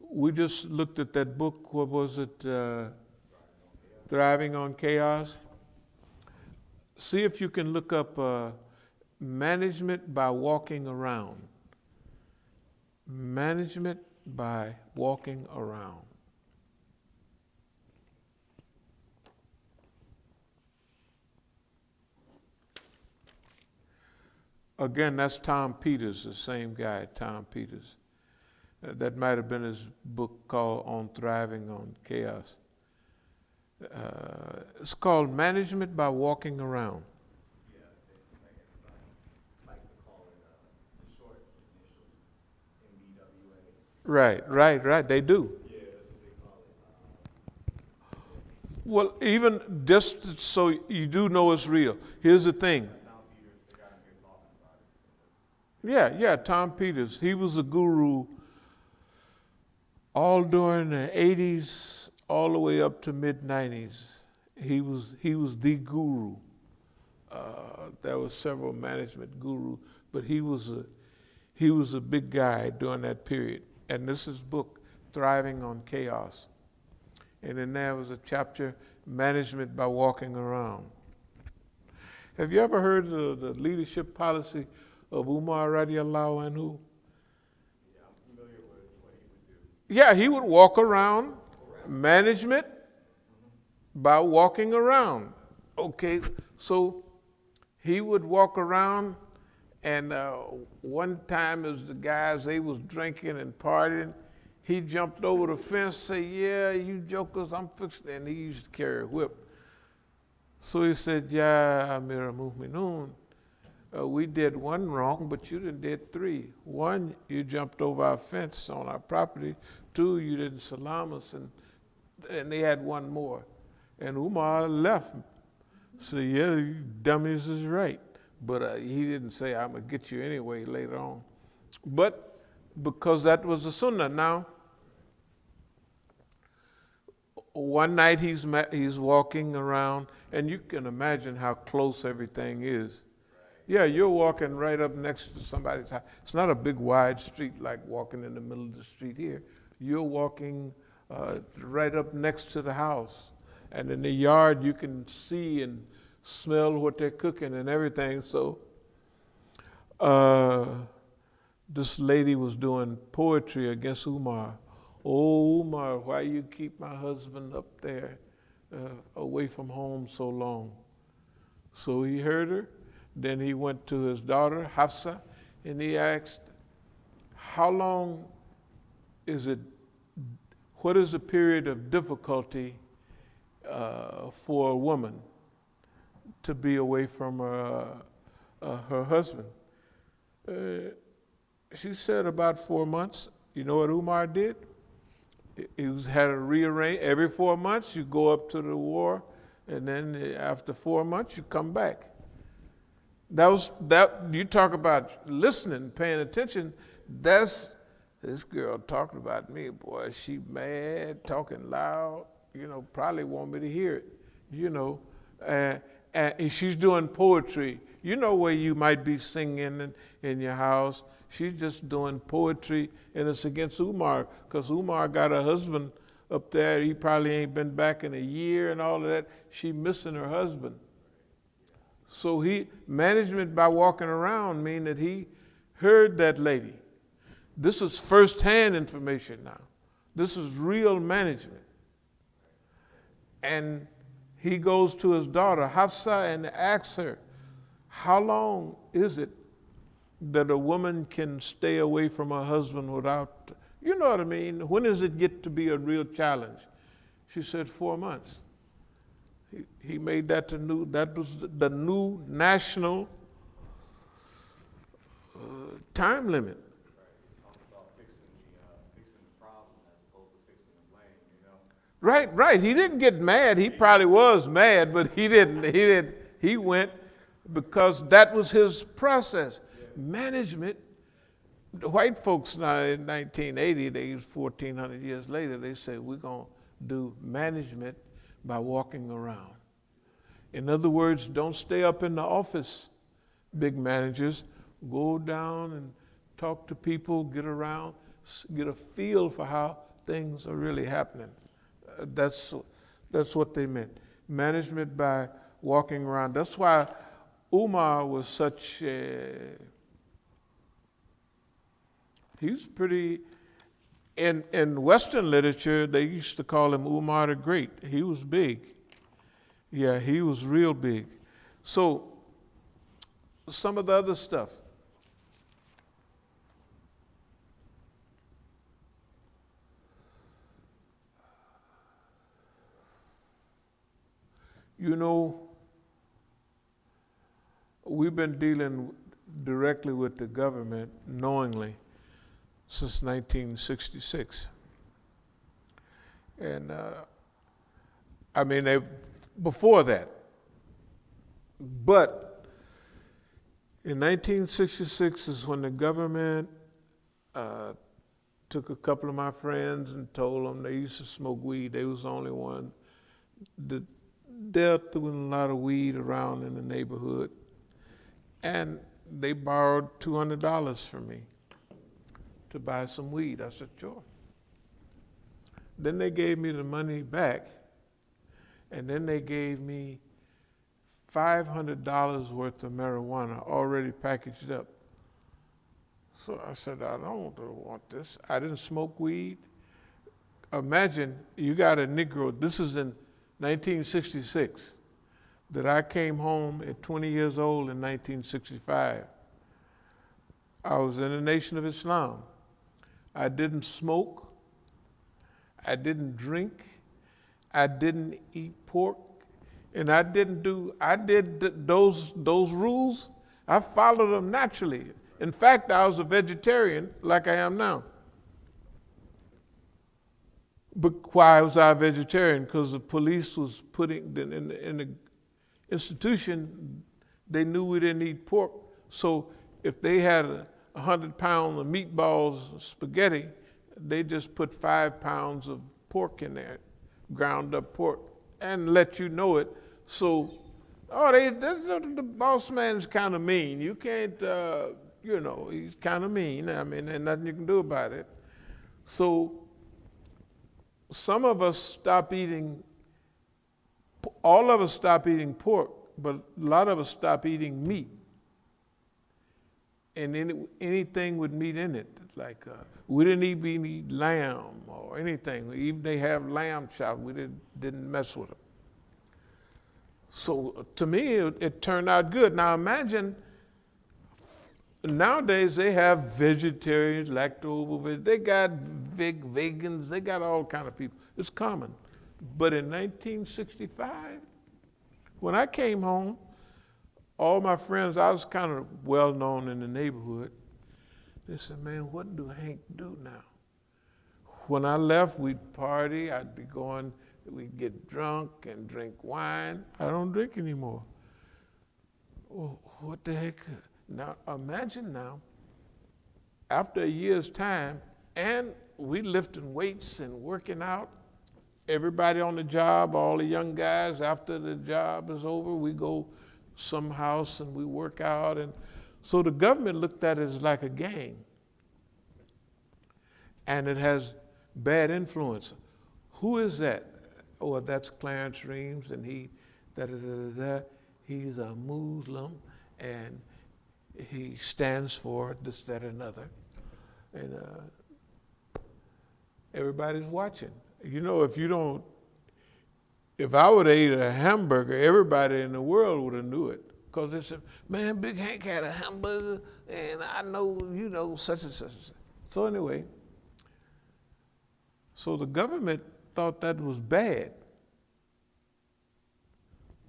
Speaker 1: We just looked at that book, what was it? Thriving on Chaos. See if you can look up management by walking around. Management by walking around. Again, that's Tom Peters, the same guy, Tom Peters. That might have been his book called On Thriving on Chaos. It's called Management by Walking Around.
Speaker 2: Yeah, they like to call it the short initials, MBWA.
Speaker 1: Right. They do.
Speaker 2: Yeah, that's what they call it.
Speaker 1: Well, even just so you do know it's real, here's the thing.
Speaker 2: Tom Peters, the guy here talking about it.
Speaker 1: Yeah, Tom Peters. He was a guru all during the 80s, all the way up to mid-90s. He was the guru. There were several management gurus, but he was a big guy during that period. And this is his book, Thriving on Chaos. And then there was a chapter, Management by Walking Around. Have you ever heard of the leadership policy of Umar radiallahu anhu?
Speaker 2: Yeah, I'm familiar with what he would do.
Speaker 1: Yeah, he would walk around, management by walking around. Okay, so he would walk around, and one time as the guys, they was drinking and partying, he jumped over the fence, say, yeah, you jokers, I'm fixing, and he used to carry a whip. So he said, yeah, Amir al-Mu'minun, we did one wrong, but you did three. One, you jumped over our fence on our property. Two, you didn't salam us, and they had one more. And Umar left. So yeah, you dummies is right. But he didn't say, I'm going to get you anyway later on. But because that was the sunnah. Now, one night he's walking around, and you can imagine how close everything is. Yeah, you're walking right up next to somebody's house. It's not a big wide street like walking in the middle of the street here. You're walking right up next to the house. And in the yard, you can see and smell what they're cooking and everything. So this lady was doing poetry against Umar. Oh, Umar, why you keep my husband up there away from home so long? So he heard her. Then he went to his daughter, Hafsa, and he asked, how long is it, what is the period of difficulty for a woman to be away from her husband? She said about 4 months. You know what Umar did? He had to rearrange. Every 4 months you go up to the war, and then after 4 months you come back. That you talk about listening, paying attention. That's this girl talking about me, boy. She mad, talking loud. You know, probably want me to hear it. You know, and she's doing poetry. You know where you might be singing in your house. She's just doing poetry, and it's against Umar, because Umar got a husband up there. He probably ain't been back in a year and all of that. She missing her husband. So management by walking around mean that he heard that lady. This is firsthand information now. This is real management. And he goes to his daughter, Hafsa, and asks her, how long is it that a woman can stay away from her husband without, you know what I mean? When does it get to be a real challenge? She said 4 months. He made that that was the new national time limit.
Speaker 2: Talk about fixing the problem as opposed to fixing the blame, you know?
Speaker 1: Right. He didn't get mad. He probably was mad, but he didn't. He went because that was his process. Yeah. Management, the white folks now in 1980, they was 1,400 years later, they said, we're going to do management by walking around. In other words, don't stay up in the office, big managers. Go down and talk to people, get around, get a feel for how things are really happening. That's what they meant. Management by walking around. That's why Umar was such he's pretty, in Western literature, they used to call him Umar the Great. He was big. Yeah, he was real big. So, some of the other stuff. You know, we've been dealing directly with the government knowingly since 1966. And I mean, before that. But in 1966 is when the government took a couple of my friends and told them they used to smoke weed. They was the only one that dealt with a lot of weed around in the neighborhood. And they borrowed $200 from me to buy some weed. I said, sure. Then they gave me the money back, and then they gave me $500 worth of marijuana already packaged up. So I said, I don't want this. I didn't smoke weed. Imagine you got a Negro, this is in 1966, that I came home at 20 years old in 1965. I was in the Nation of Islam. I didn't smoke. I didn't drink. I didn't eat pork. And I did those rules. I followed them naturally. In fact, I was a vegetarian like I am now. But why was I a vegetarian? Because the police was putting, in the institution, they knew we didn't eat pork. So if they had 100 pounds of meatballs, spaghetti, they just put 5 pounds of pork in there, ground up pork, and let you know it. So, the boss man's kind of mean. You can't, he's kind of mean. I mean, there's nothing you can do about it. So, some of us stop eating, all of us stop eating pork, but a lot of us stop eating meat. And anything with meat in it, like we didn't even eat lamb or anything. Even they have lamb chops, we didn't mess with them. So to me, it turned out good. Now imagine, nowadays they have vegetarians, lacto-ovo, they got vegans, they got all kind of people. It's common. But in 1965, when I came home, all my friends, I was kind of well known in the neighborhood. They said, man, what do Hank do now? When I left, we'd party, I'd be going, we'd get drunk and drink wine. I don't drink anymore. Oh, what the heck? Now, imagine now, after a year's time, and we lifting weights and working out, everybody on the job, all the young guys, after the job is over, we go some house and we work out. And so the government looked at it as like a gang. And it has bad influence. Who is that? Oh, that's Clarence Reams, and he's a Muslim, and he stands for this, that, and another. And everybody's watching. You know, if I would have ate a hamburger, everybody in the world would have knew it. Because they said, man, Big Hank had a hamburger, and I know, such and such and such. So anyway, so the government thought that was bad.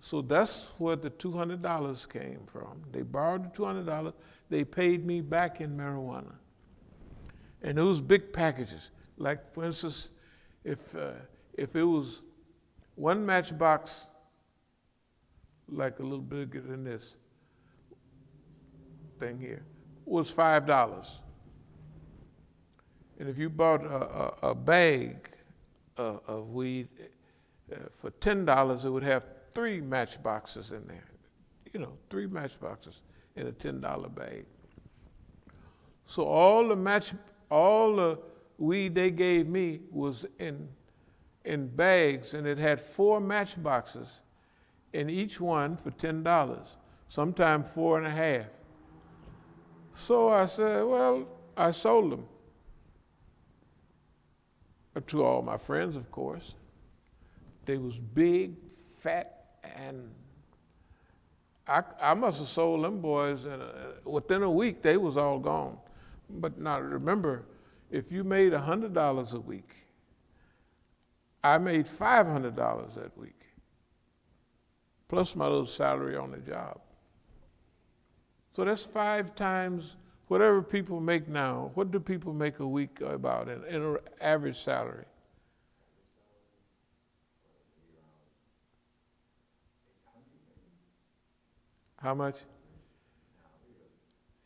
Speaker 1: So that's where the $200 came from. They borrowed the $200, they paid me back in marijuana. And it was big packages. Like, for instance, if it was one matchbox, like a little bigger than this thing here, was $5. And if you bought a bag of weed for $10, it would have 3 matchboxes in there. 3 matchboxes in a $10 bag. So all the weed they gave me was in bags, and it had 4 matchboxes in each one for $10, sometimes 4.5. So I said, well, I sold them to all my friends, of course. They was big, fat, and I must have sold them boys, and within a week they was all gone. But now remember, if you made $100 a week, I made $500 that week, plus my little salary on the job. So that's 5 times whatever people make now. What do people make a week about in an average salary? How much?
Speaker 2: See,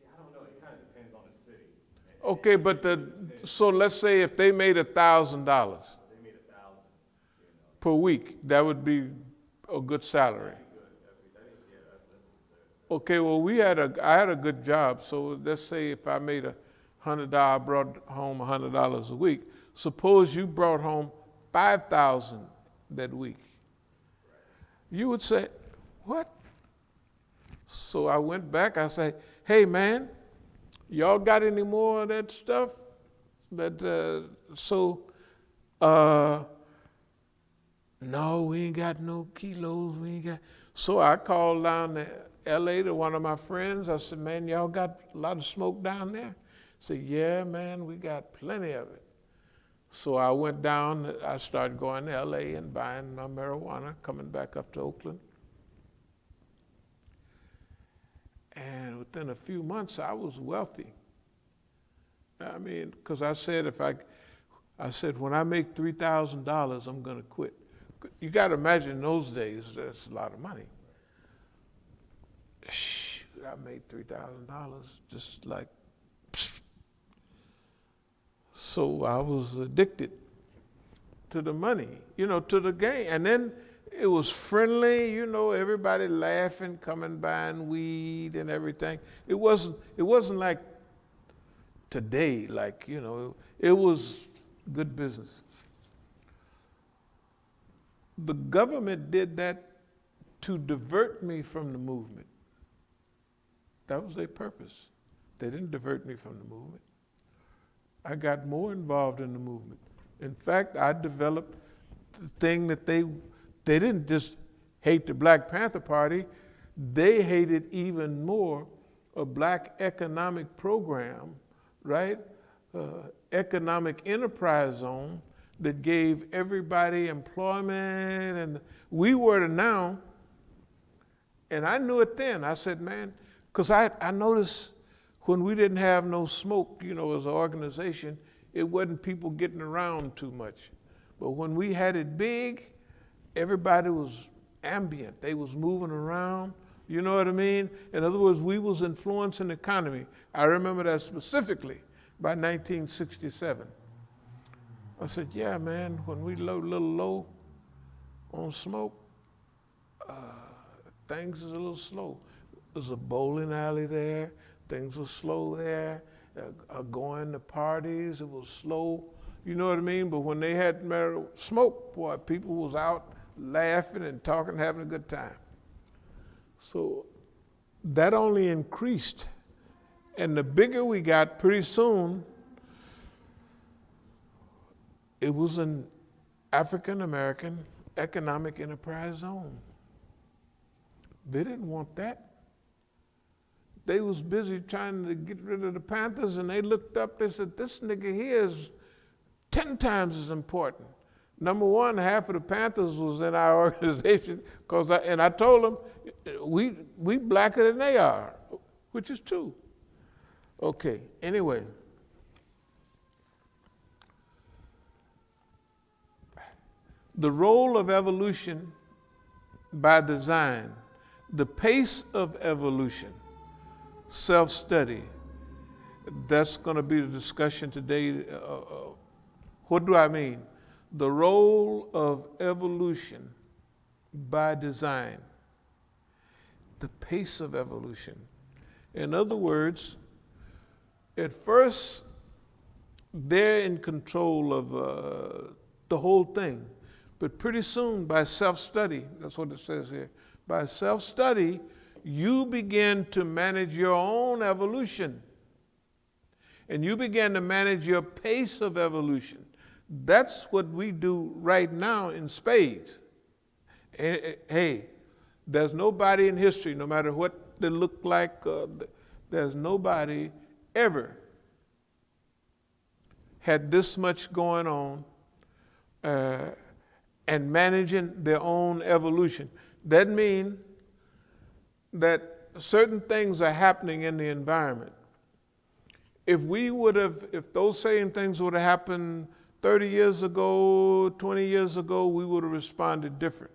Speaker 2: I don't know. It kind of depends on the city.
Speaker 1: Okay, but so let's say if they made $1,000
Speaker 2: They made 1,000,
Speaker 1: per week, that would be a good salary. Okay, well, I had a good job. So let's say if I made $100, I brought home $100 a week. Suppose you brought home 5,000 that week. You would say, what? So I went back, I said, hey man, y'all got any more of that stuff? No, we ain't got no kilos, we ain't got. So I called down to LA to one of my friends. I said, man, y'all got a lot of smoke down there? He said, yeah, man, we got plenty of it. So I went down, I started going to LA and buying my marijuana, coming back up to Oakland. And within a few months, I was wealthy. I mean, because I said, when I make $3,000, I'm going to quit. You got to imagine in those days, that's a lot of money. Shoot, I made $3,000, just like. So I was addicted to the money, to the game. And then it was friendly, everybody laughing, coming buying weed and everything. It wasn't like today, it was good business. The government did that to divert me from the movement. That was their purpose. They didn't divert me from the movement. I got more involved in the movement. In fact, I developed the thing that they didn't just hate the Black Panther Party, they hated even more a black economic program, right? Economic enterprise zone that gave everybody employment, and we were to now, and I knew it then. I said, man, because I noticed when we didn't have no smoke, as an organization, it wasn't people getting around too much. But when we had it big, everybody was ambient. They was moving around. You know what I mean? In other words, we was influencing the economy. I remember that specifically by 1967. I said, yeah, man, when we a little low on smoke, things is a little slow. There's a bowling alley there. Things were slow there. Going to parties, it was slow. You know what I mean? But when they had smoke, boy, people was out laughing and talking, having a good time. So that only increased. And the bigger we got, pretty soon, it was an African American economic enterprise zone. They didn't want that. They was busy trying to get rid of the Panthers, and they looked up, they said, this nigga here is 10 times as important. Number one, half of the Panthers was in our organization, and I told them, we blacker than they are, which is true. Okay, anyway. The role of evolution by design, the pace of evolution, self-study. That's going to be the discussion today. What do I mean? The role of evolution by design, the pace of evolution. In other words, at first, they're in control of the whole thing. But pretty soon, by self-study, that's what it says here, by self-study, you begin to manage your own evolution. And you begin to manage your pace of evolution. That's what we do right now in spades. Hey, there's nobody in history, no matter what they look like, there's nobody ever had this much going on and managing their own evolution. That means that certain things are happening in the environment. If those same things would have happened 30 years ago, 20 years ago, we would have responded different.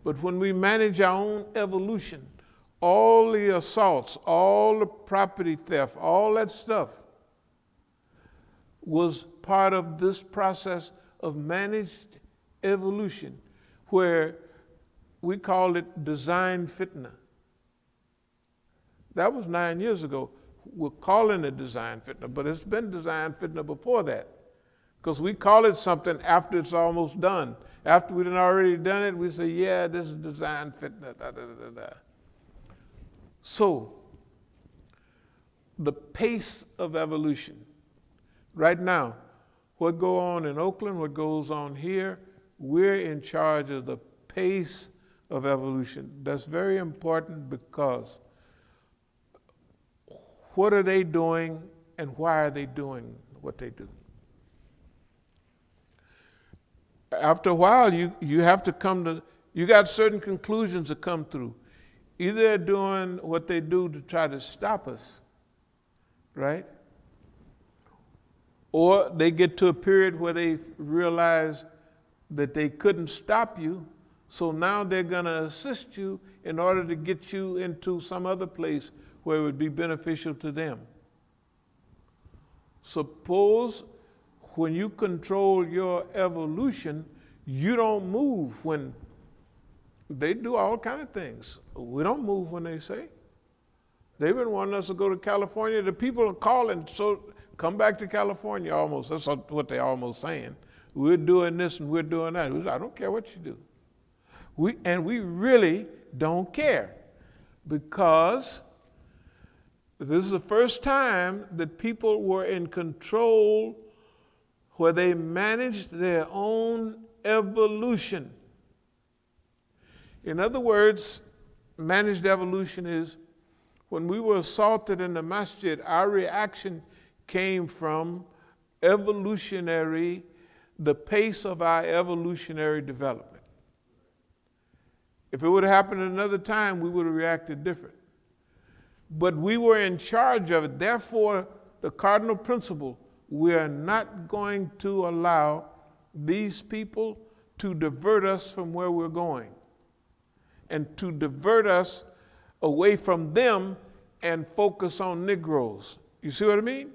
Speaker 1: But when we manage our own evolution, all the assaults, all the property theft, all that stuff was part of this process of managed evolution, where we call it design fitna. That was 9 years ago. We're calling it design fitna, but it's been design fitna before that. Because we call it something after it's almost done. After we've already done it, we say, yeah, this is design fit. Da, da, da, da, da. So, the pace of evolution. Right now, what goes on in Oakland, what goes on here, we're in charge of the pace of evolution. That's very important because what are they doing and why are they doing what they do? After a while, you have to come to, you got certain conclusions to come through. Either they're doing what they do to try to stop us, right? Or they get to a period where they realize that they couldn't stop you, so now they're going to assist you in order to get you into some other place where it would be beneficial to them. Suppose when you control your evolution, you don't move when they do all kind of things. We don't move when they say. They've been wanting us to go to California. The people are calling, so come back to California almost. That's what they're almost saying. We're doing this and we're doing that. I don't care what you do. We really don't care because this is the first time that people were in control where they managed their own evolution. In other words, managed evolution is when we were assaulted in the masjid, our reaction came from the pace of our evolutionary development. If it would have happened at another time, we would have reacted different. But we were in charge of it. Therefore, the cardinal principle, we are not going to allow these people to divert us from where we're going and to divert us away from them and focus on Negroes. You see what I mean?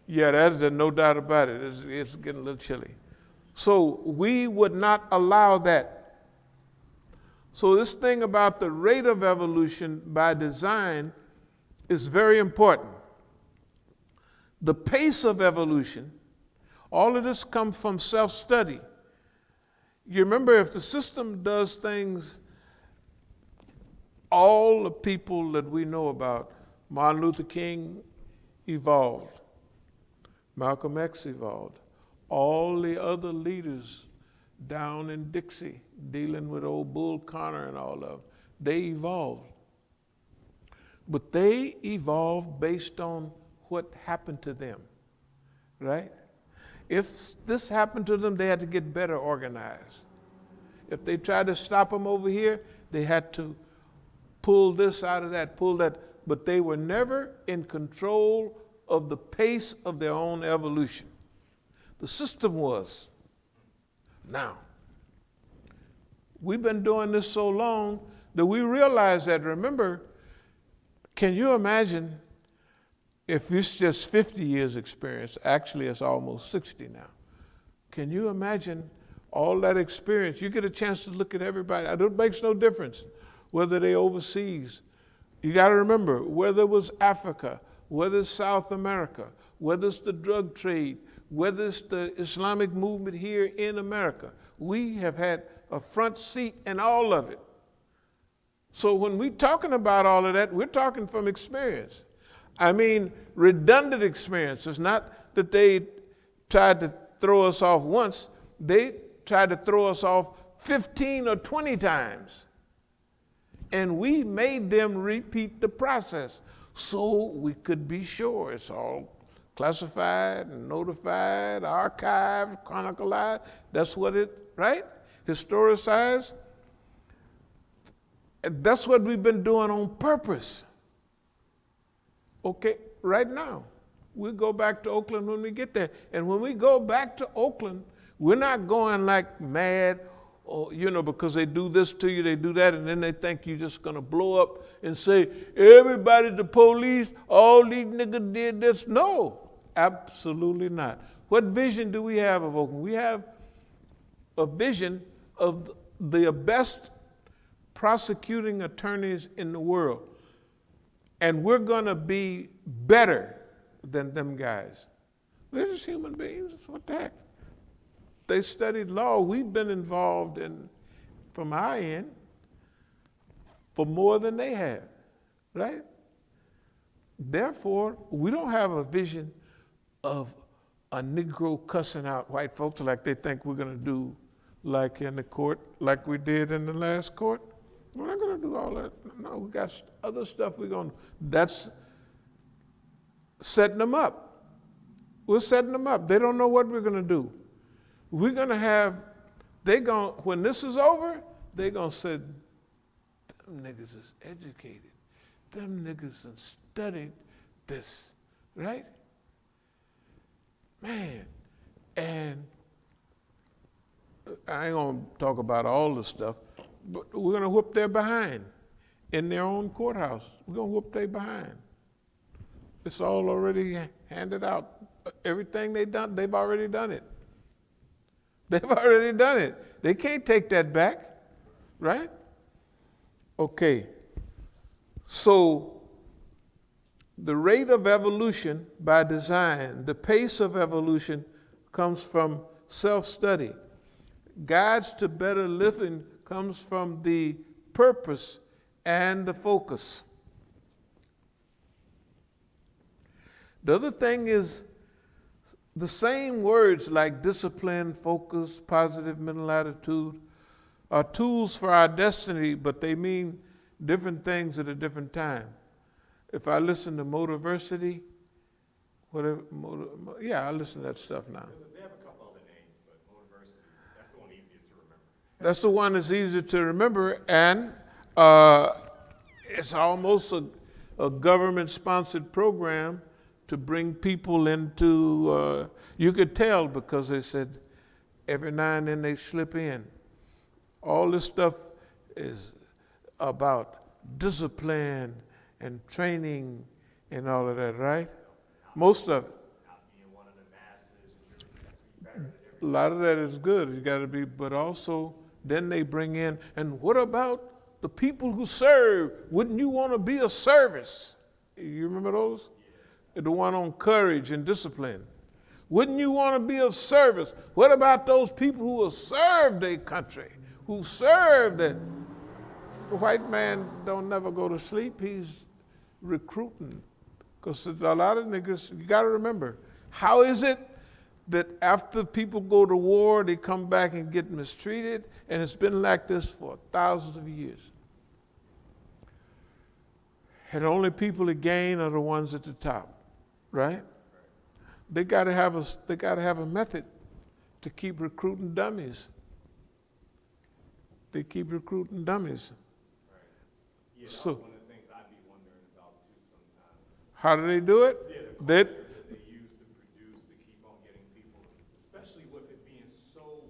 Speaker 1: Yeah, there's no doubt about it. It's getting a little chilly. So we would not allow that. So this thing about the rate of evolution by design is very important. The pace of evolution, all of this comes from self-study. You remember, if the system does things, all the people that we know about, Martin Luther King evolved, Malcolm X evolved, all the other leaders down in Dixie, dealing with old Bull Connor and all of them, they evolved. But they evolved based on what happened to them, right? If this happened to them, they had to get better organized. If they tried to stop them over here, they had to pull this out of that, pull that, but they were never in control of the pace of their own evolution. The system was. Now, we've been doing this so long that we realize that. Remember, can you imagine if it's just 50 years experience? Actually, it's almost 60 now. Can you imagine all that experience? You get a chance to look at everybody. It makes no difference whether they're overseas. You got to remember, whether it was Africa, whether it's South America, whether it's the drug trade, whether it's the Islamic movement here in America, we have had a front seat in all of it. So when we're talking about all of that, we're talking from experience. I mean, redundant experience. It's not that they tried to throw us off once. They tried to throw us off 15 or 20 times. And we made them repeat the process so we could be sure it's all classified and notified, archived, chronicled. That's what it, right? Historicized. And that's what we've been doing on purpose. Okay, right now, we'll go back to Oakland when we get there. And when we go back to Oakland, we're not going like mad, or, because they do this to you, they do that, and then they think you're just going to blow up and say, everybody, the police, all these niggas did this. No, absolutely not. What vision do we have of Oakland? We have a vision of the best prosecuting attorneys in the world. And we're going to be better than them guys. They're just human beings. What the heck? They studied law. We've been involved in, from our end, for more than they have, right? Therefore, we don't have a vision of a Negro cussing out white folks like they think we're going to do, like in the court, like we did in the last court. We're not going to do all that. No, we got other stuff we're going to. That's setting them up. We're setting them up. They don't know what we're going to do. We're going to have, when this is over, they're going to say, them niggas is educated. Them niggas have studied this, right? Man, and I ain't gonna talk about all the stuff, but we're gonna whoop their behind in their own courthouse. We're gonna whoop their behind. It's all already handed out. Everything they've done, they've already done it. They've already done it. They can't take that back, right? Okay, so the rate of evolution by design, the pace of evolution comes from self-study. Guides to better living comes from the purpose and the focus. The other thing is the same words like discipline, focus, positive mental attitude are tools for our destiny, but they mean different things at a different time. If I listen to Motiversity, whatever, I listen to that stuff now.
Speaker 2: They have a couple other names, but Motiversity, that's the one easiest to remember.
Speaker 1: That's the one that's easier to remember, and it's almost a government-sponsored program to bring people into, you could tell because they said every now and then they slip in. All this stuff is about discipline and training and all of that, right? Most of it.
Speaker 2: Not being one of the masses, and you have to be better at
Speaker 1: A
Speaker 2: everything.
Speaker 1: lot of that is good. You got to be, but also then they bring in, and what about the people who serve? Wouldn't you want to be a service? You remember those? Yeah. The one on courage and discipline. Wouldn't you want to be of service? What about those people who will serve their country, who serve the white man don't never go to sleep. He's recruiting. Because a lot of niggas, you got to remember, how is it that after people go to war, they come back and get mistreated? And it's been like this for thousands of years. And the only people that gain are the ones at the top, right? They got to have a method to keep recruiting dummies. They keep recruiting dummies.
Speaker 2: Right. Yeah, that's
Speaker 1: So,
Speaker 2: one of the things I'd be wondering about too sometimes.
Speaker 1: how do they do it?
Speaker 2: Yeah, the
Speaker 1: They,
Speaker 2: culture that they use to produce to keep on getting people, especially with it being so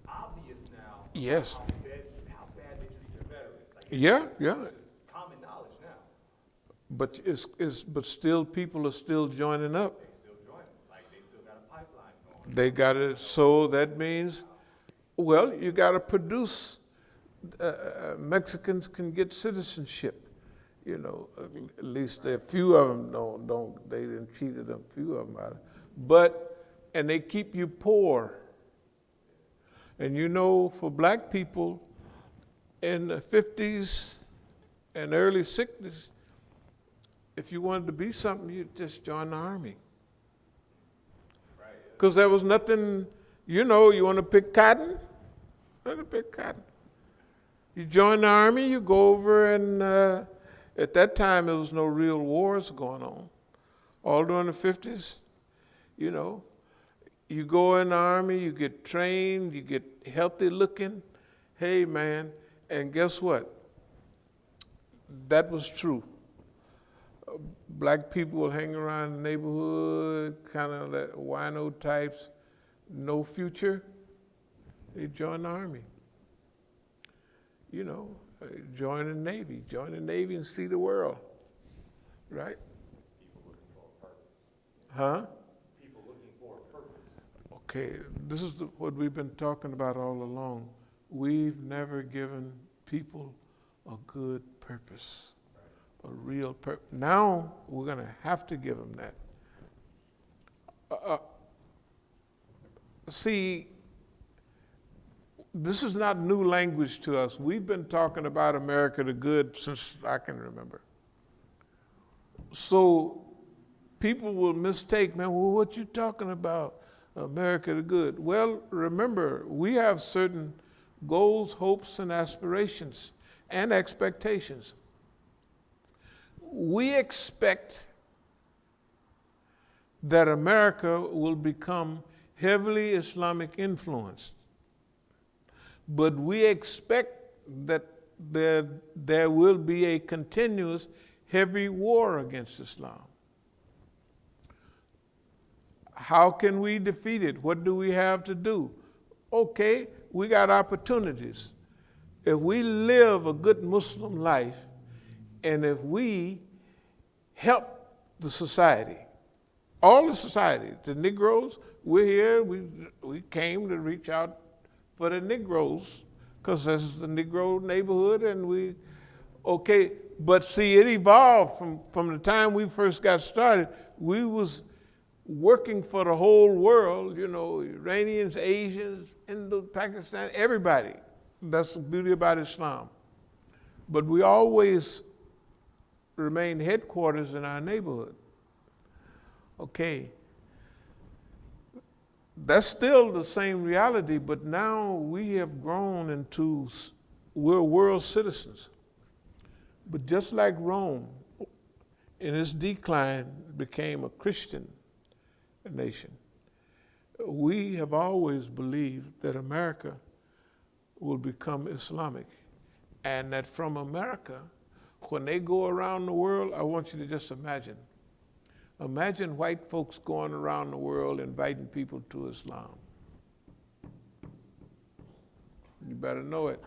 Speaker 2: obvious now.
Speaker 1: Yes.
Speaker 2: How bad they treat their veterans. Like,
Speaker 1: Yeah,
Speaker 2: it's
Speaker 1: yeah.
Speaker 2: just common knowledge now.
Speaker 1: but still people are still joining up.
Speaker 2: They still join. Like they still got a pipeline going.
Speaker 1: They got it. So that means, well, you got to produce. Mexicans can get citizenship. You know, at least a few of them don't. They didn't cheated a few of them out of it. And they keep you poor. And you know, for black people in the 50s and early 60s, if you wanted to be something, you just join the army. Because there was nothing, you want to pick cotton? Let it pick cotton. You join the army, you go over, and at that time there was no real wars going on. All during the 50s, you go in the army, you get trained, you get healthy looking. Hey, man, and guess what? That was true. Black people will hang around the neighborhood, kind of that wino types, no future. They join the army. Join the Navy and see the world, right?
Speaker 2: People looking for a purpose.
Speaker 1: Huh?
Speaker 2: People looking for a purpose.
Speaker 1: Okay, this is what we've been talking about all along. We've never given people a good purpose, a real purpose. Now we're going to have to give them that. See, this is not new language to us. We've been talking about America the Good since I can remember. So people will mistake, man, well, what you talking about, America the Good? Well, remember, we have certain goals, hopes, and aspirations and expectations. We expect that America will become heavily Islamic influenced. But we expect that there will be a continuous heavy war against Islam. How can we defeat it? What do we have to do? Okay, we got opportunities. If we live a good Muslim life, and if we help the society, all the society, the Negroes, we're here, we came to reach out for the Negroes, because this is the Negro neighborhood, and okay, but see, it evolved from the time we first got started. We was working for the whole world, you know, Iranians, Asians, Indo, Pakistan, everybody. That's the beauty about Islam. But we always remained headquarters in our neighborhood. Okay. That's still the same reality, but now we have grown into, we're world citizens. But just like Rome, in its decline, became a Christian nation, we have always believed that America will become Islamic, and that from America, when they go around the world, I want you to just imagine white folks going around the world inviting people to Islam. You better know it.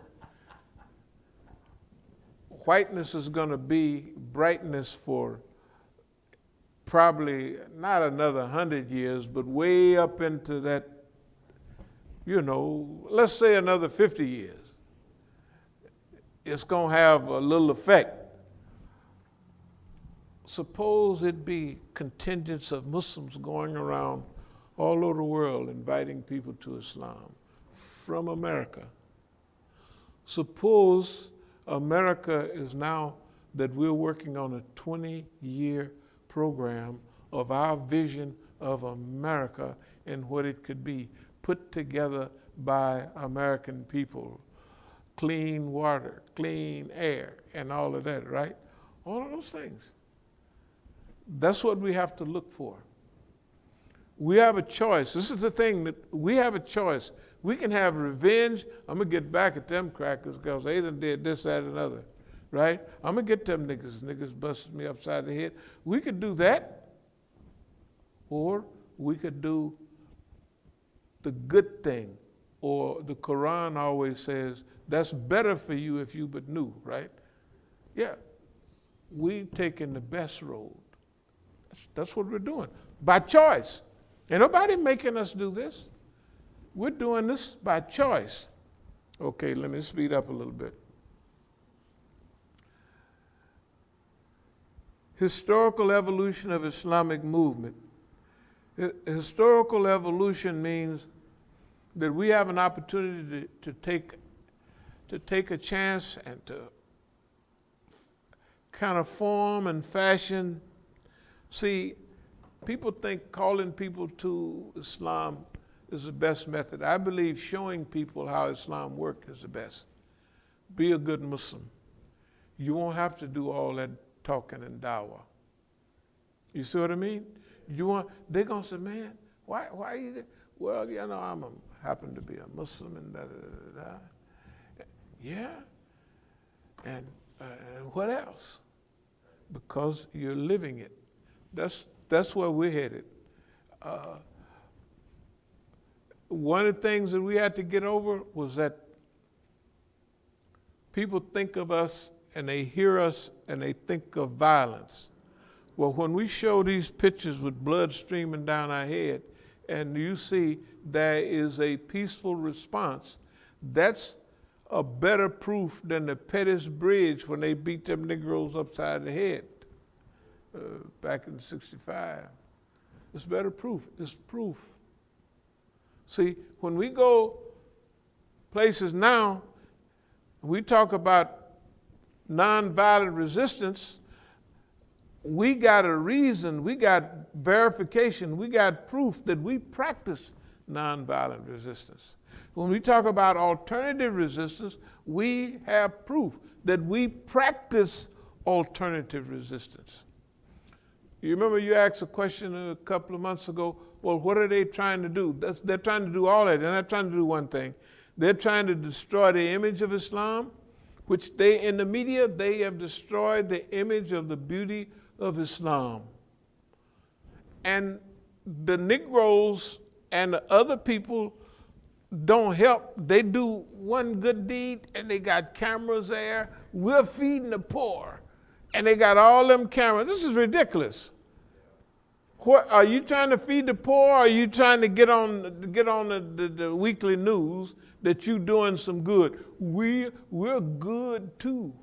Speaker 1: Whiteness is going to be brightness for probably not another 100 years, but way up into that, you know, let's say another 50 years. It's going to have a little effect. Suppose it be contingents of Muslims going around all over the world inviting people to Islam from America. Suppose America is now that we're working on a 20-year program of our vision of America and what it could be, put together by American people. Clean water, clean air, and all of that, right? All of those things. That's what we have to look for. We have a choice. This is the thing, that we have a choice. We can have revenge. I'm going to get back at them crackers because they done did this, that, and other, right? I'm going to get them niggas. Niggas busted me upside the head. We could do that, or we could do the good thing, or the Quran always says, that's better for you if you but knew, right? Yeah, we taking the best road. That's what we're doing, by choice. Ain't nobody making us do this. We're doing this by choice. Okay, let me speed up a little bit. Historical evolution of Islamic movement. Historical evolution means that we have an opportunity to take a chance and to kind of form and fashion. See, people think calling people to Islam is the best method. I believe showing people how Islam works is the best. Be a good Muslim. You won't have to do all that talking and dawah. You see what I mean? They're going to say, man, why are you there? Well, you know, happen to be a Muslim and da-da-da-da-da. Yeah, and what else? Because you're living it. That's where we're headed. One of the things that we had to get over was that people think of us and they hear us and they think of violence. Well, when we show these pictures with blood streaming down our head and you see there is a peaceful response, that's a better proof than the Pettis Bridge when they beat them Negroes upside the head back in '65. It's better proof. It's proof. See, when we go places now, we talk about nonviolent resistance, we got a reason, we got verification, we got proof that we practice nonviolent resistance. When we talk about alternative resistance, we have proof that we practice alternative resistance. You remember you asked a question a couple of months ago, well, what are they trying to do? They're trying to do all that. They're not trying to do one thing. They're trying to destroy the image of Islam, which they, in the media, they have destroyed the image of the beauty of Islam. And the Negroes and the other people don't help. They do one good deed and they got cameras there. We're feeding the poor. And they got all them cameras. This is ridiculous. What, are you trying to feed the poor, or are you trying to get on the weekly news that you're doing some good? We're good too.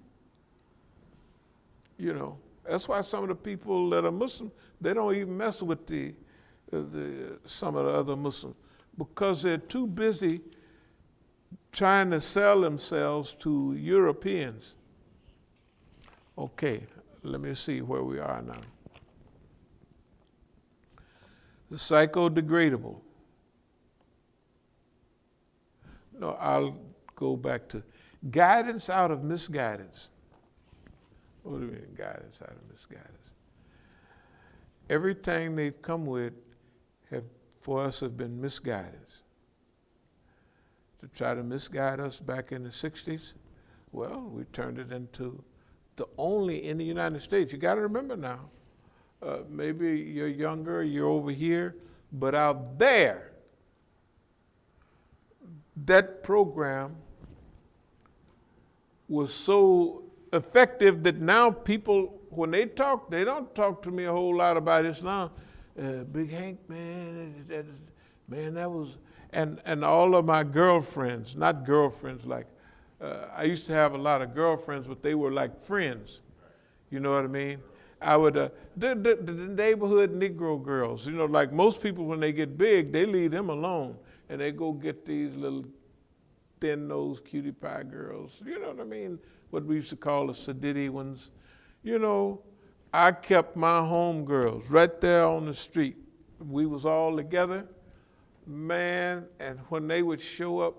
Speaker 1: You know, that's why some of the people that are Muslim, they don't even mess with some of the other Muslims, because they're too busy trying to sell themselves to Europeans. Okay, let me see where we are now. The psychodegradable. No, I'll go back to guidance out of misguidance. What do you mean, guidance out of misguidance? Everything they've come with for us have been misguidance. To try to misguide us back in the 60s, well, we turned it into the only in the United States. You got to remember now, maybe you're younger, you're over here, but out there, that program was so effective that now people, when they talk, they don't talk to me a whole lot about Islam. Big Hank, man, that was, and all of my girlfriends, not girlfriends like, I used to have a lot of girlfriends, but they were like friends. You know what I mean? I would, the neighborhood Negro girls, you know, like most people when they get big, they leave them alone and they go get these little thin-nosed cutie pie girls. You know what I mean? What we used to call the sedity ones. You know, I kept my home girls right there on the street. We was all together, man, and when they would show up,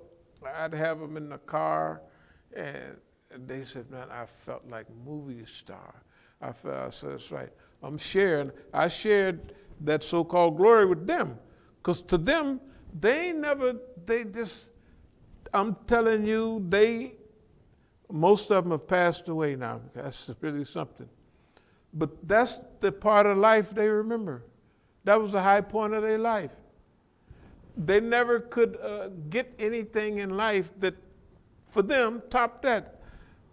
Speaker 1: I'd have them in the car, and they said, man, I felt like movie star. I said, that's right. I shared that so-called glory with them. Because to them, I'm telling you, most of them have passed away now. That's really something. But that's the part of life they remember. That was the high point of their life. They never could get anything in life that, for them, topped that.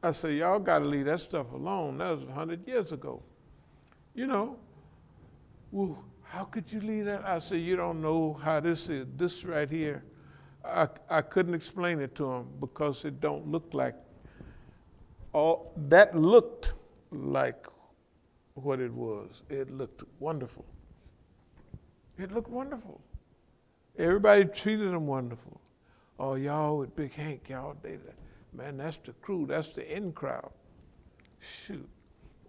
Speaker 1: I say, y'all got to leave that stuff alone. That was 100 years ago. You know, well, how could you leave that? I say, you don't know how this is. This right here, I couldn't explain it to them because it don't look like, that looked like what it was. It looked wonderful. It looked wonderful. Everybody treated them wonderful. Oh, y'all with Big Hank, y'all, man, that's the crew, that's the in crowd. Shoot.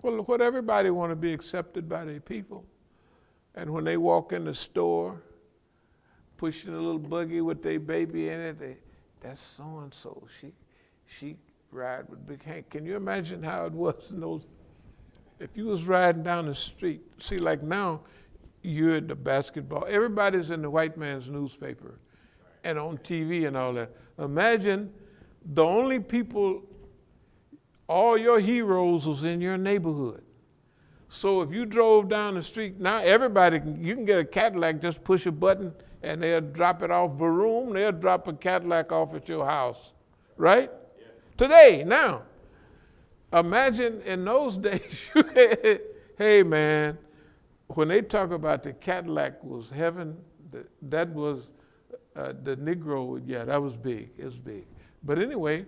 Speaker 1: Well, what everybody want to be accepted by their people. And when they walk in the store, pushing a little buggy with their baby in it, that's so-and-so. She ride with Big Hank. Can you imagine how it was in those? If you was riding down the street, see, like now, you're at the basketball. Everybody's in the white man's newspaper and on TV and all that. Imagine the only people, all your heroes was in your neighborhood. So if you drove down the street, now everybody, you can get a Cadillac, just push a button and they'll drop it off Vroom, they'll drop a Cadillac off at your house, right? Yeah. Today, now. Imagine in those days, hey man, when they talk about the Cadillac was heaven, that was the Negro, yeah, that was big, it was big. But anyway,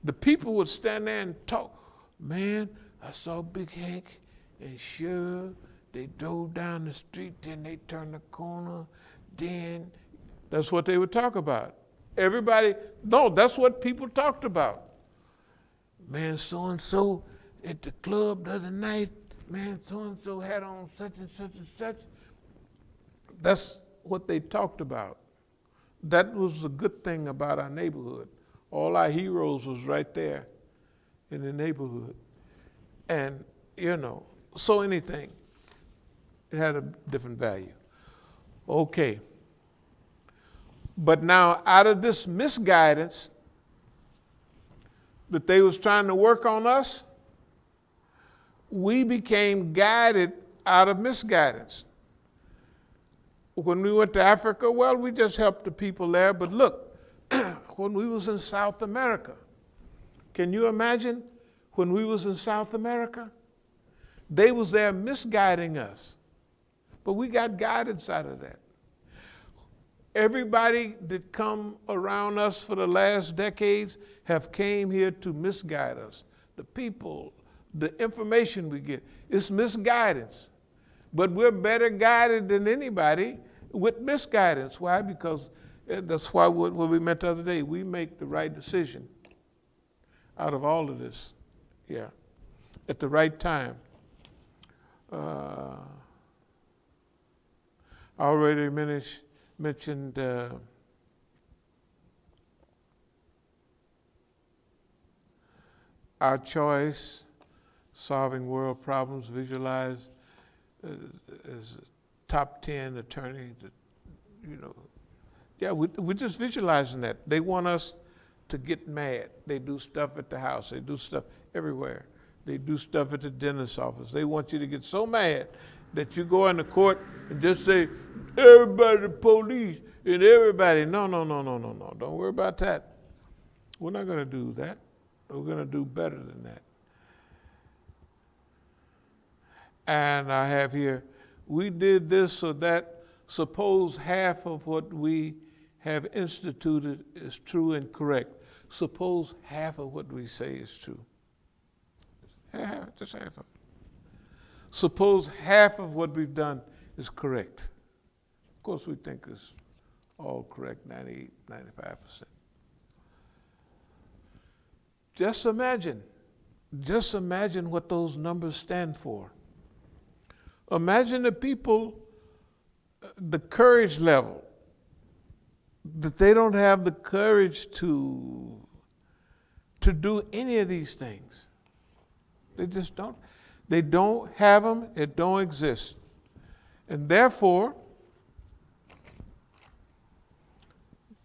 Speaker 1: the people would stand there and talk, man, I saw Big Hank and Cheryl they drove down the street, then they turned the corner, then that's what they would talk about. Everybody, no, that's what people talked about. Man, so-and-so at the club the other night, man, so-and-so had on such and such and such. That's what they talked about. That was the good thing about our neighborhood. All our heroes was right there in the neighborhood. And, so anything, it had a different value. Okay. But now, out of this misguidance that they was trying to work on us, we became guided out of misguidance. When we went to Africa, well, we just helped the people there. But look, when we was in South America, can you imagine when we was in South America? They was there misguiding us. But we got guidance out of that. Everybody that come around us for the last decades have came here to misguide us. The people, the information we get, it's misguidance. But we're better guided than anybody with misguidance. Why? Because that's why what we meant the other day, we make the right decision out of all of this. Yeah. At the right time. I already mentioned our choice, solving world problems, visualize as a top 10 attorney, Yeah, we're just visualizing that. They want us to get mad. They do stuff at the house. They do stuff everywhere. They do stuff at the dentist's office. They want you to get so mad that you go into court and just say, everybody, the police, and everybody. No. Don't worry about that. We're not going to do that. We're going to do better than that. And I have here, we did this so that suppose half of what we have instituted is true and correct. Suppose half of what we say is true. Just half of it. Suppose half of what we've done is correct. Of course, we think it's all correct, 98, 95%. Just imagine what those numbers stand for. Imagine the people, the courage level, that they don't have the courage to do any of these things. They just don't. They don't have them. It don't exist. And therefore,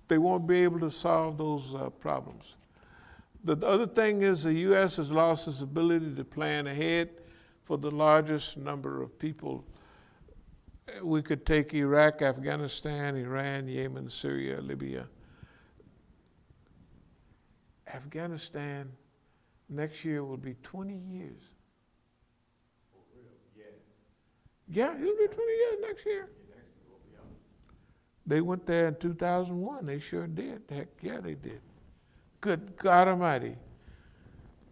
Speaker 1: they won't be able to solve those problems. The other thing is the U.S. has lost its ability to plan ahead for the largest number of people. We could take Iraq, Afghanistan, Iran, Yemen, Syria, Libya. Afghanistan, next year will be 20 years.
Speaker 2: For real? Yeah.
Speaker 1: Yeah, it'll be 20 years next year. They went there in 2001. They sure did. Heck yeah, they did. Good God Almighty.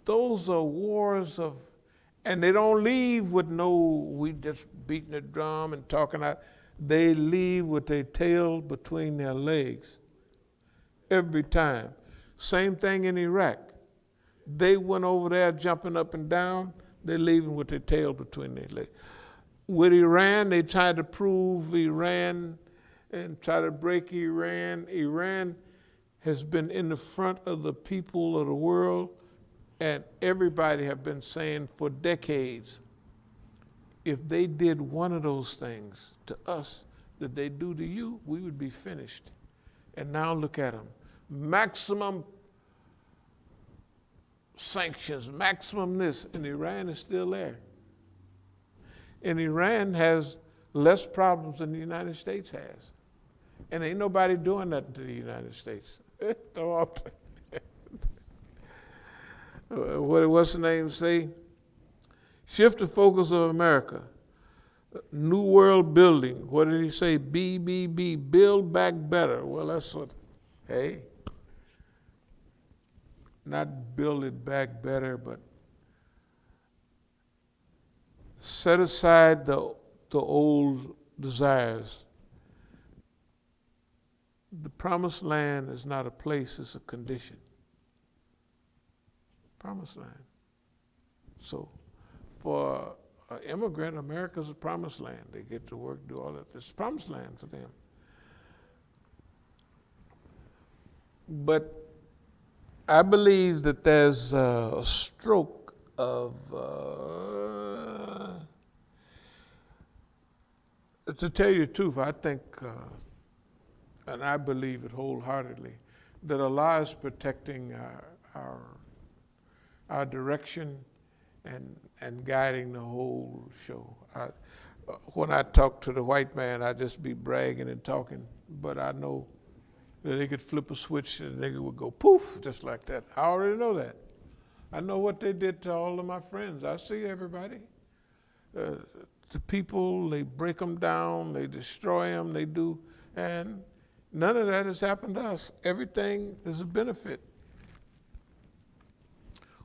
Speaker 1: Those are wars of, and they don't leave with we just beating the drum and talking out. They leave with their tail between their legs every time. Same thing in Iraq. They went over there jumping up and down. They're leaving with their tail between their legs. With Iran, they tried to prove Iran and try to break Iran. Iran has been in the front of the people of the world, and everybody have been saying for decades, if they did one of those things to us that they do to you, we would be finished. And now look at them. Maximum sanctions, maximum this, and Iran is still there. And Iran has less problems than the United States has. And ain't nobody doing nothing to the United States. What's the name say? Shift the focus of America. New world building. What did he say? BBB, build back better. Well, that's what, hey. Not build it back better, but set aside the the old desires. The promised land is not a place, it's a condition. Promised land. So for an immigrant, America's a promised land. They get to work, do all that. It's promised land for them. But I believe that there's a stroke of, to tell you the truth, I think, and I believe it wholeheartedly, that Allah is protecting our direction and guiding the whole show. When I talk to the white man, I just be bragging and talking, but I know that they could flip a switch and the nigga would go poof, just like that. I already know that. I know what they did to all of my friends. I see everybody. The people, they break them down, they destroy them, they do, and none of that has happened to us. Everything is a benefit.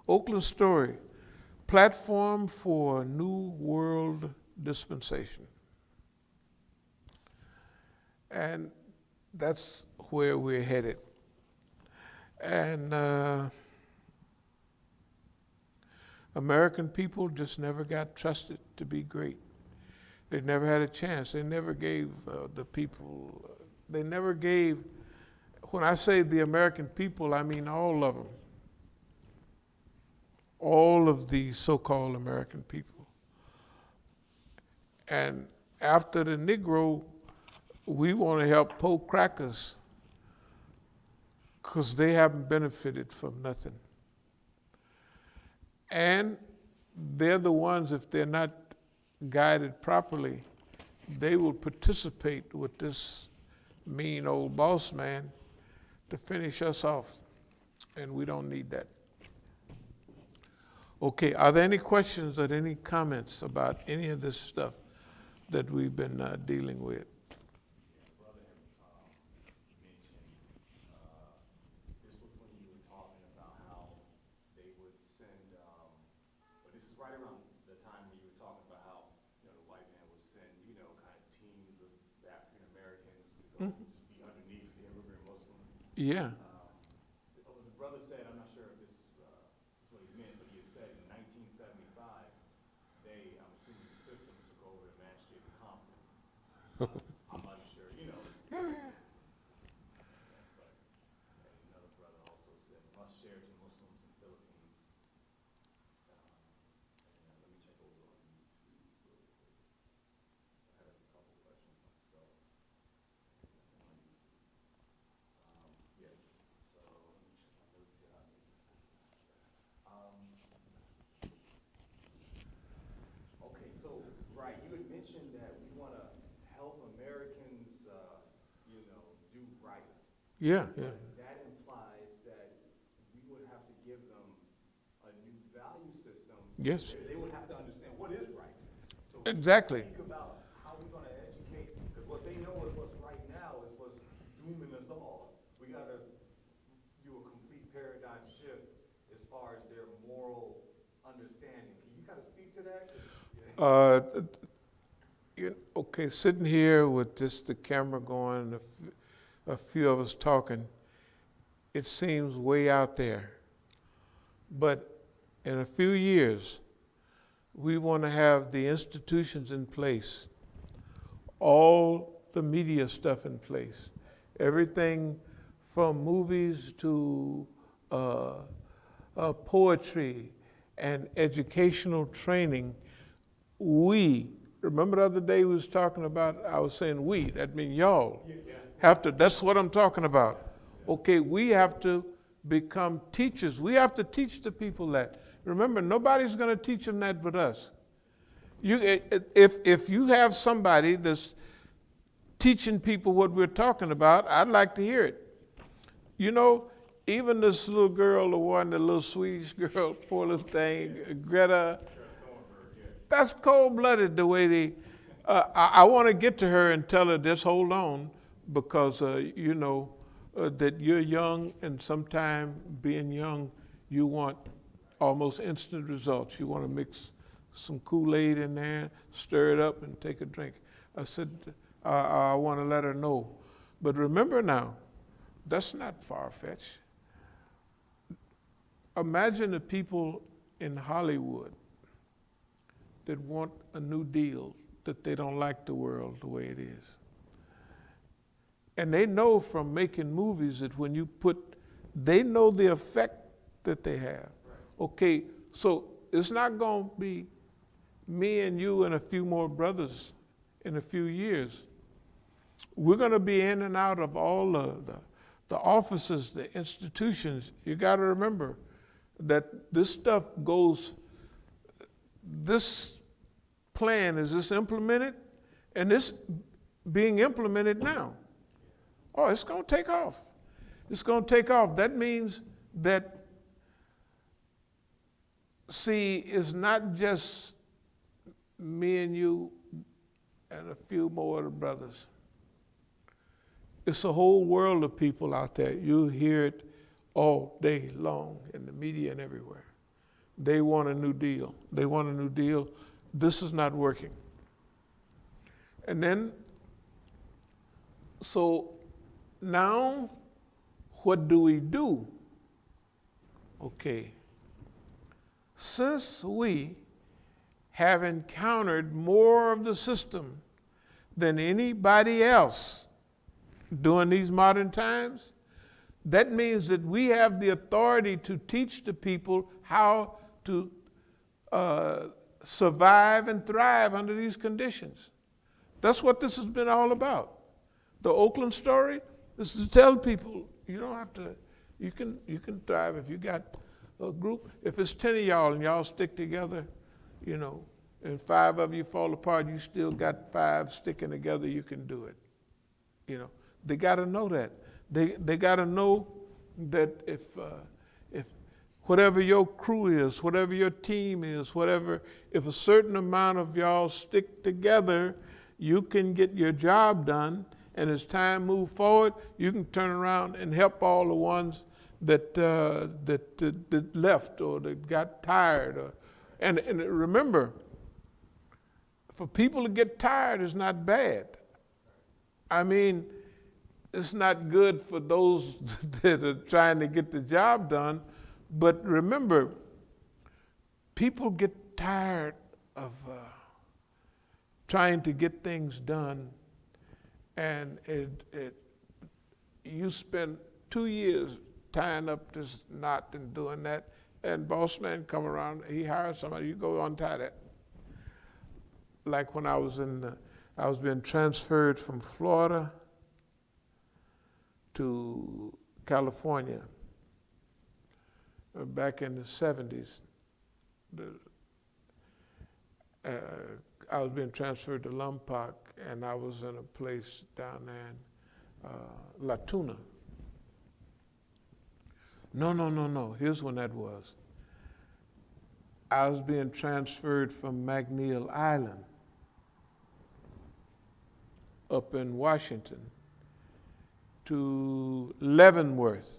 Speaker 1: Oakland Story, platform for a new world dispensation. And that's where we're headed. And American people just never got trusted to be great. They never had a chance. They never gave the people, they never gave, when I say the American people, I mean all of them. All of the so-called American people. And after the Negro, we want to help poor crackers because they haven't benefited from nothing. And they're the ones, if they're not guided properly, they will participate with this mean old boss man to finish us off. And we don't need that. Okay, are there any questions or any comments about any of this stuff that we've been dealing with?
Speaker 2: Brother mentioned, this was when you were talking about how they would send, but this is right around the time when you were talking about how, the white man would send, kind of teams of African Americans to go just be underneath the immigrant Muslims.
Speaker 1: Yeah.
Speaker 2: The brother said, I'm not sure if this is what he meant, but he had said in 1975, I'm assuming the system took over the Magistrate of Compton. I'm unsure, But another brother also said, must share to Muslims in Philippines. And let me check over on YouTube real quick. I had a couple questions myself. Yeah, so let me check my notes here. Okay, so, right, you had mentioned that we want to help Americans, do right.
Speaker 1: Yeah, yeah.
Speaker 2: That implies that we would have to give them a new value system.
Speaker 1: Yes.
Speaker 2: They would have to understand what is right. So
Speaker 1: Exactly.
Speaker 2: Think about how we're going to educate, because what they know is what's right now is what's dooming us all. We got to do a complete paradigm shift as far as their moral understanding. Can you kind of speak to that?
Speaker 1: Okay, sitting here with just the camera going, a few of us talking, it seems way out there. But in a few years, we want to have the institutions in place, all the media stuff in place, everything from movies to poetry and educational training. We, remember the other day we was talking about, I was saying we, that means y'all have to, that's what I'm talking about. Okay, we have to become teachers. We have to teach the people that. Remember, nobody's going to teach them that but us. If you have somebody that's teaching people what we're talking about, I'd like to hear it. Even this little girl, the little Swedish girl, poor little thing, Greta, that's cold-blooded the way they, I want to get to her and tell her this, hold on, because that you're young, and sometime being young, you want almost instant results. You want to mix some Kool-Aid in there, stir it up and take a drink. I said, I want to let her know. But remember now, that's not far-fetched. Imagine the people in Hollywood that want a new deal, that they don't like the world the way it is. And they know from making movies that when you they know the effect that they have. Okay, so it's not going to be me and you and a few more brothers in a few years. We're going to be in and out of all the offices, the institutions. You got to remember that this stuff goes, this plan, is this implemented? And this being implemented now. Oh, it's going to take off. It's going to take off. That means that, see, it's not just me and you and a few more of the brothers. It's a whole world of people out there. You hear it all day long in the media and everywhere. They want a new deal. They want a new deal. This is not working. And then, so now, what do we do? Okay. Since we have encountered more of the system than anybody else during these modern times, that means that we have the authority to teach the people how to survive and thrive under these conditions. That's what this has been all about. The Oakland story is to tell people, you don't have to, you can thrive if you got a group. If it's 10 of y'all and y'all stick together, you know, and 5 of you fall apart, you still got 5 sticking together, you can do it. You know, they got to know that. They got to know that if whatever your crew is, whatever your team is, if a certain amount of y'all stick together, you can get your job done, and as time moves forward, you can turn around and help all the ones that left or that got tired. And remember, for people to get tired is not bad. I mean, it's not good for those that are trying to get the job done, but remember, people get tired of trying to get things done, and you spend 2 years tying up this knot and doing that, and boss man come around, he hires somebody, you go untie that. Like when I was being transferred from Florida to California back in the 70s. I was being transferred to Lompoc, and I was in a place down there in La Tuna. No. Here's when that was. I was being transferred from McNeil Island up in Washington to Leavenworth.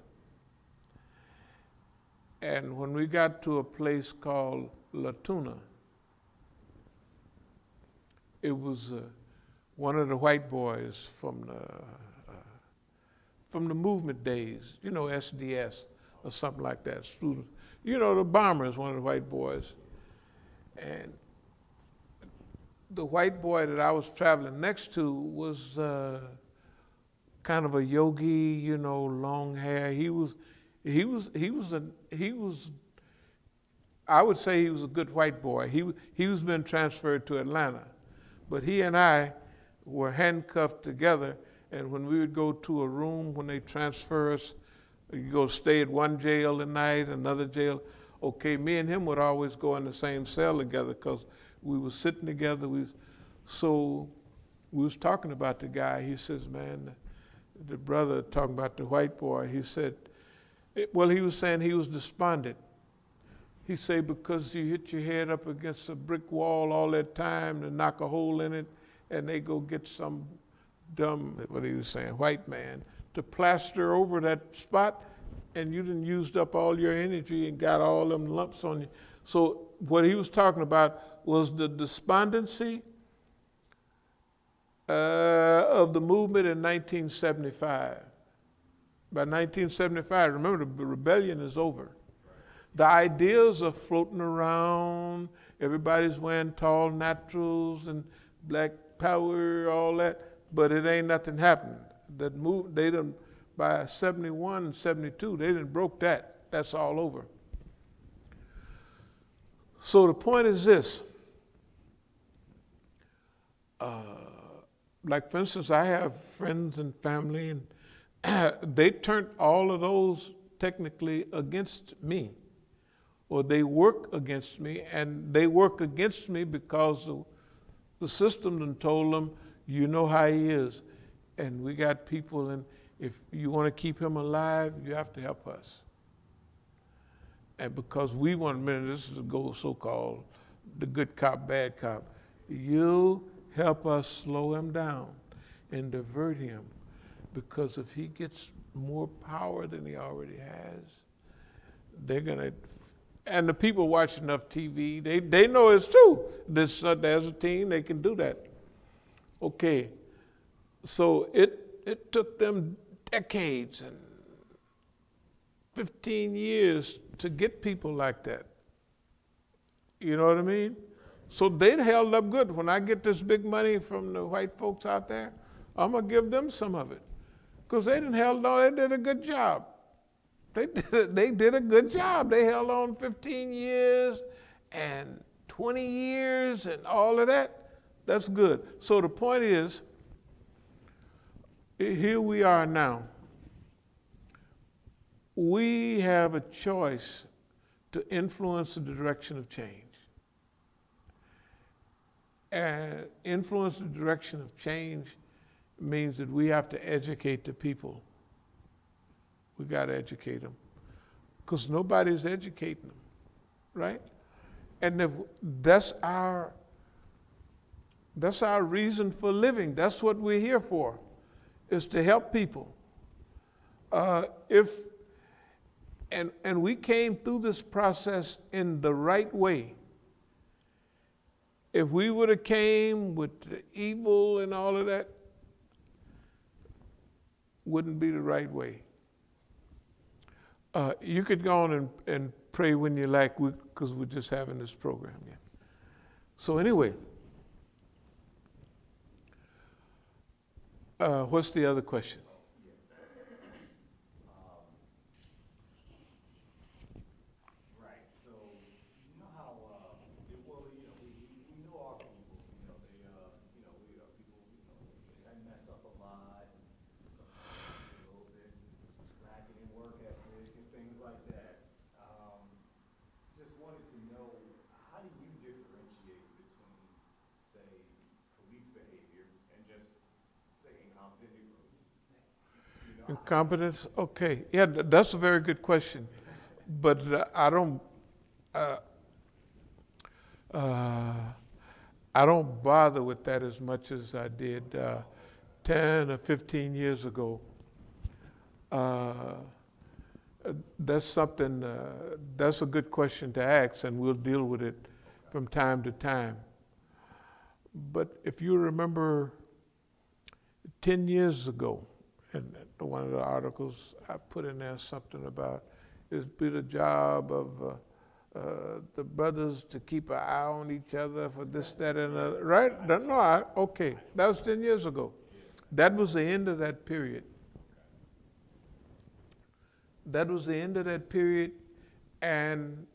Speaker 1: And when we got to a place called La Tuna, it was one of the white boys from the movement days, you know, SDS or something like that. Students, you know, the bomber is one of the white boys. And the white boy that I was traveling next to was kind of a yogi, you know, long hair. I would say he was a good white boy. He was being transferred to Atlanta. But he and I were handcuffed together, and when we would go to a room, when they transfer us, you go stay at one jail at night, another jail. Okay, me and him would always go in the same cell together because we were sitting together. So we was talking about the guy. He says, man, the brother talking about the white boy, he said, he was saying he was despondent. He said, because you hit your head up against a brick wall all that time to knock a hole in it, and they go get some dumb, what he was saying, white man to plaster over that spot, and you done used up all your energy and got all them lumps on you. So what he was talking about was the despondency of the movement in 1975. By 1975, remember, the rebellion is over. The ideas are floating around. Everybody's wearing tall naturals and black power, all that, but it ain't nothing happened. That move, they done, by 71 and 72, they done broke that. That's all over. So the point is this. Like, for instance, I have friends and family, and they turned all of those technically against me, or they work against me, and they work against me because the system done told them, you know how he is, and we got people, and if you want to keep him alive, you have to help us. And because we want, this is the goal, so-called the good cop, bad cop. You help us slow him down and divert him, because if he gets more power than he already has, they're gonna. And the people watch enough TV, they know it's true. There's a team, they can do that. Okay, so it took them decades and 15 years to get people like that. You know what I mean? So they held up good. When I get this big money from the white folks out there, I'm gonna give them some of it. Because they didn't held on, they did a good job. They did a good job. They held on 15 years and 20 years and all of that. That's good. So the point is, here we are now. We have a choice to influence the direction of change. And influence the direction of change means that we have to educate the people. We got to educate them, because nobody's educating them, right? And if that's our reason for living. That's what we're here for, is to help people. And we came through this process in the right way. If we would have came with the evil and all of that, wouldn't be the right way. You could go on and pray when you like, because we're just having this program. Yeah. So anyway, what's the other question?
Speaker 2: Right. So you know how we know our people. We are people. They mess up a lot. Sometimes a little bit lacking in work ethic and things like that. Just wanted to know, how do you differentiate between, say, police behavior and just, say, incompetent negroes?
Speaker 1: Incompetence? Okay. Yeah, that's a very good question. But I don't bother with that as much as I did 10 or 15 years ago. That's something, that's a good question to ask, and we'll deal with it from time to time. But if you remember 10 years ago, and one of the articles I put in there something about, it's been a job of the brothers to keep an eye on each other for this, that, and the, right? No, okay, that was 10 years ago. That was the end of that period. That was the end of that period, and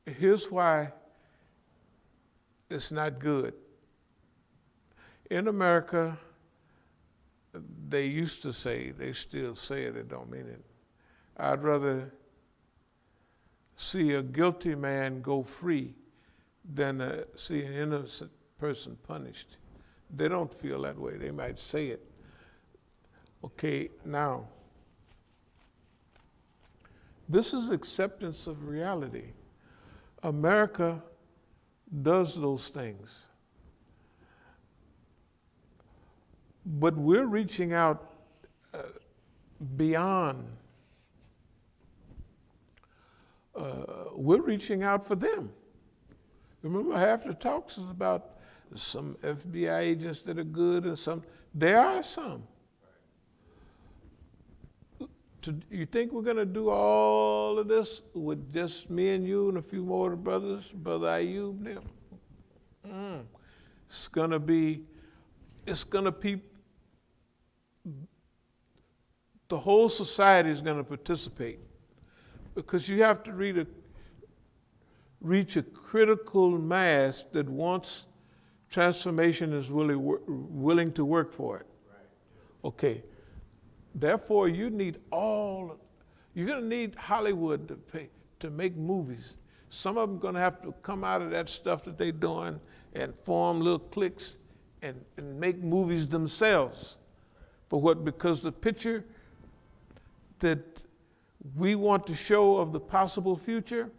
Speaker 1: here's why it's not good. In America, they used to say, they still say it, they don't mean it, I'd rather see a guilty man go free than see an innocent person punished. They don't feel that way. They might say it. Okay, now, this is acceptance of reality. America does those things. But we're reaching out beyond we're reaching out for them. Remember, half the talks is about some FBI agents that are good and some. There are some. You think we're going to do all of this with just me and you and a few more brothers, Brother Ayub and them? It's going to be, the whole society is going to participate because you have to reach a critical mass that wants transformation, is really willing to work for it. Okay. Therefore, you're going to need Hollywood to make movies. Some of them going to have to come out of that stuff that they're doing and form little cliques and make movies themselves. For what? Because the picture that we want to show of the possible future,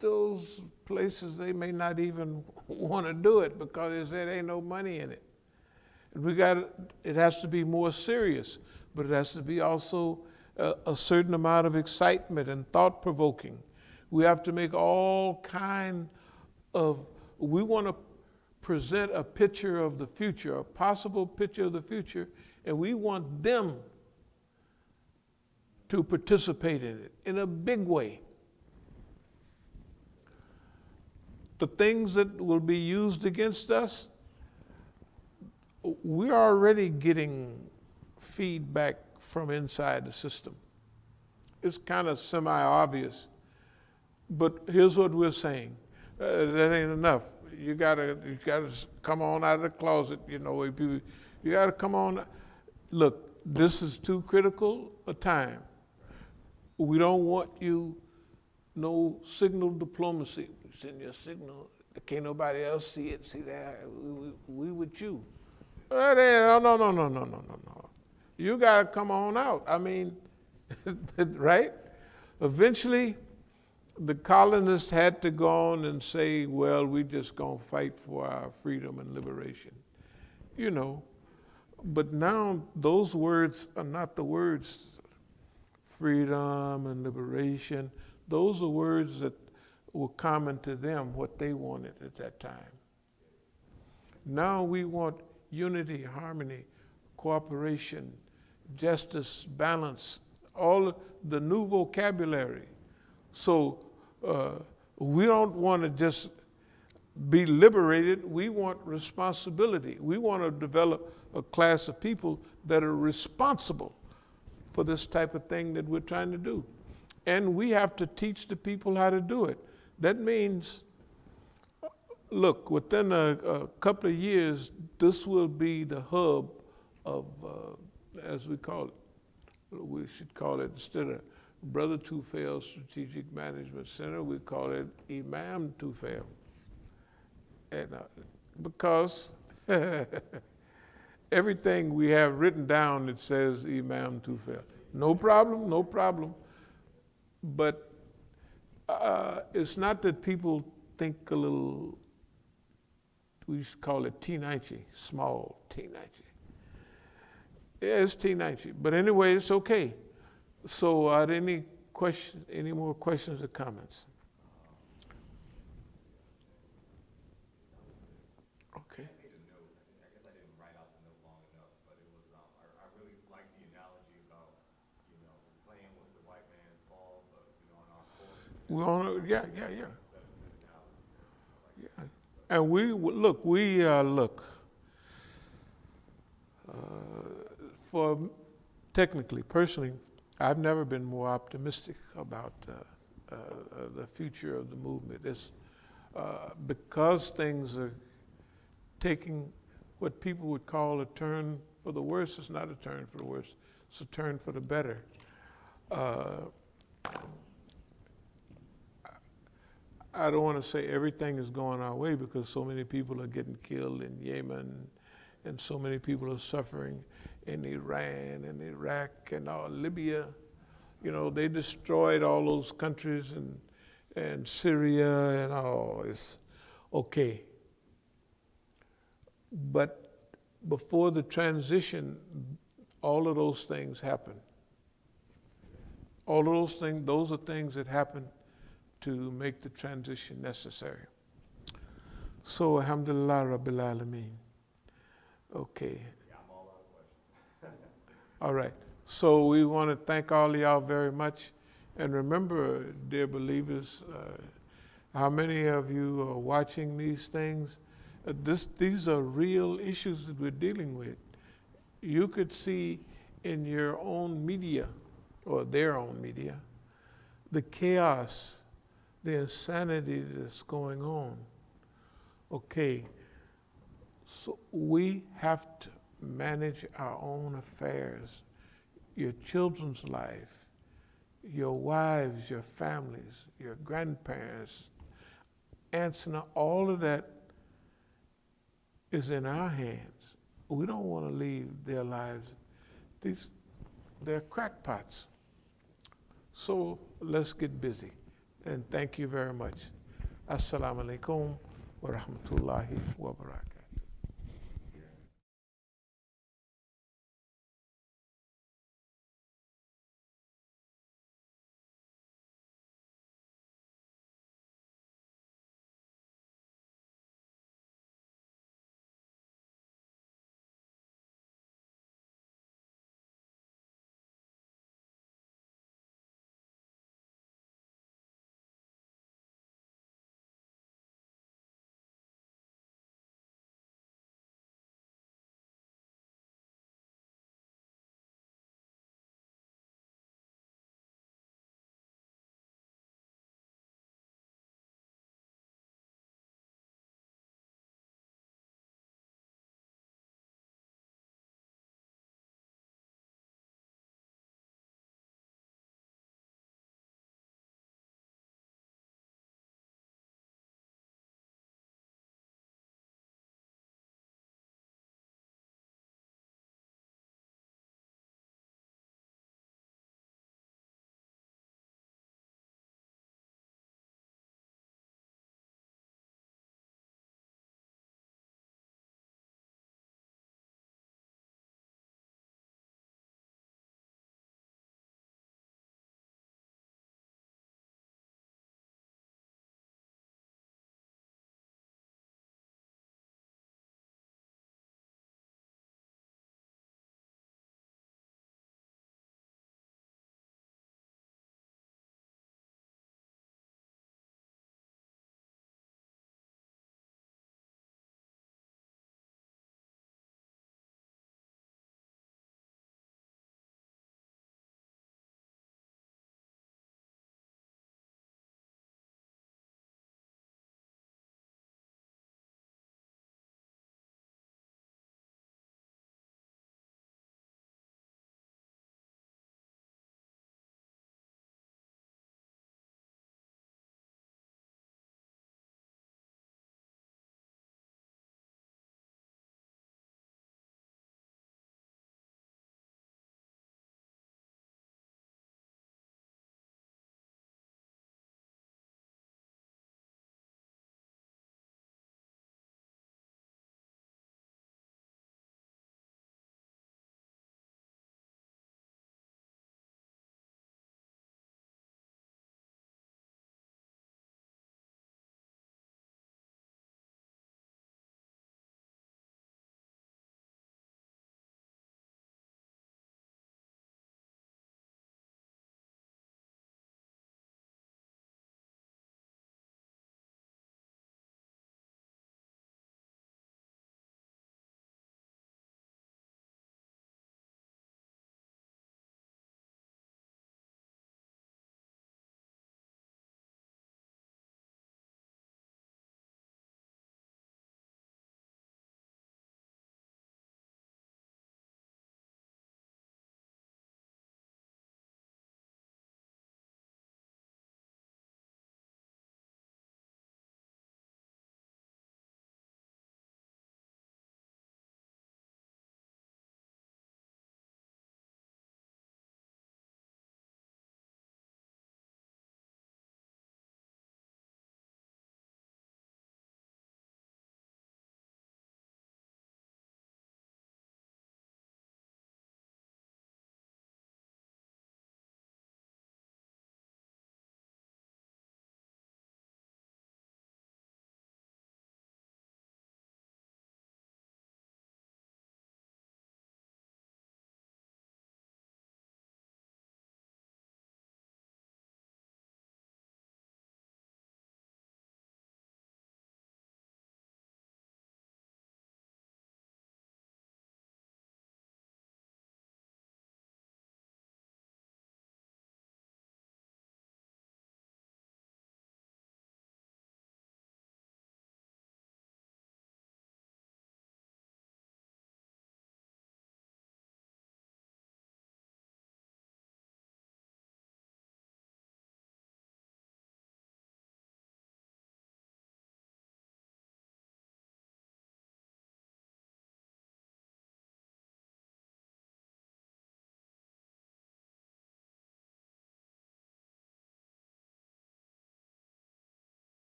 Speaker 1: those places, they may not even want to do it because there ain't no money in it. It has to be more serious, but it has to be also a certain amount of excitement and thought-provoking. We have to make all kind of, we want to present a picture of the future, a possible picture of the future, and we want them to participate in it in a big way. The things that will be used against us, we're already getting feedback from inside the system. It's kind of semi-obvious, but here's what we're saying. That ain't enough. You gotta come on out of the closet, you gotta come on. Look, this is too critical a time. We don't want no signal diplomacy. Send your signal, can't nobody else see it, see that, we with you. No. You gotta come on out. I mean, right? Eventually, the colonists had to go on and say, well, we just gonna fight for our freedom and liberation. But now those words are not the words, freedom and liberation. Those are words that were common to them, what they wanted at that time. Now we want unity, harmony, cooperation, justice, balance, all the new vocabulary. So we don't want to just be liberated, we want responsibility. We want to develop a class of people that are responsible for this type of thing that we're trying to do. And we have to teach the people how to do it. That means, look, within a couple of years, this will be the hub of, as we call it, we should call it, instead of Brother Tufel Strategic Management Center, we call it Imam Tufel. And because everything we have written down, it says Imam Tufel. No problem. But it's not that people think a little, we used to call it T90, small T90. Yeah, it's T90, but anyway, it's okay. So are there any more questions or comments? Okay.
Speaker 2: I made a note. I guess I didn't write out the note long enough, but it was, I really like the analogy about, playing with the white man's ball, but, on our court.
Speaker 1: Yeah. And look, for technically, personally, I've never been more optimistic about the future of the movement. It's because things are taking what people would call a turn for the worse. It's not a turn for the worse, it's a turn for the better. I don't want to say everything is going our way because so many people are getting killed in Yemen and so many people are suffering in Iran and Iraq and Libya. They destroyed all those countries and Syria and all. It's okay. But before the transition, all of those things happened. All of those things, those are things that happen to make the transition necessary. So, alhamdulillah, Rabbil Alameen. Okay.
Speaker 2: Yeah, I'm all out of questions.
Speaker 1: All right. So we want to thank all of y'all very much. And remember, dear believers, how many of you are watching these things? These are real issues that we're dealing with. You could see in your own media, or their own media, the chaos, the insanity that's going on. Okay, so we have to manage our own affairs, your children's life, your wives, your families, your grandparents, aunts, and all of that is in our hands. We don't want to leave their lives. They're crackpots. So let's get busy. And thank you very much. As-salamu alaykum wa rahmatullahi wa barakatuh.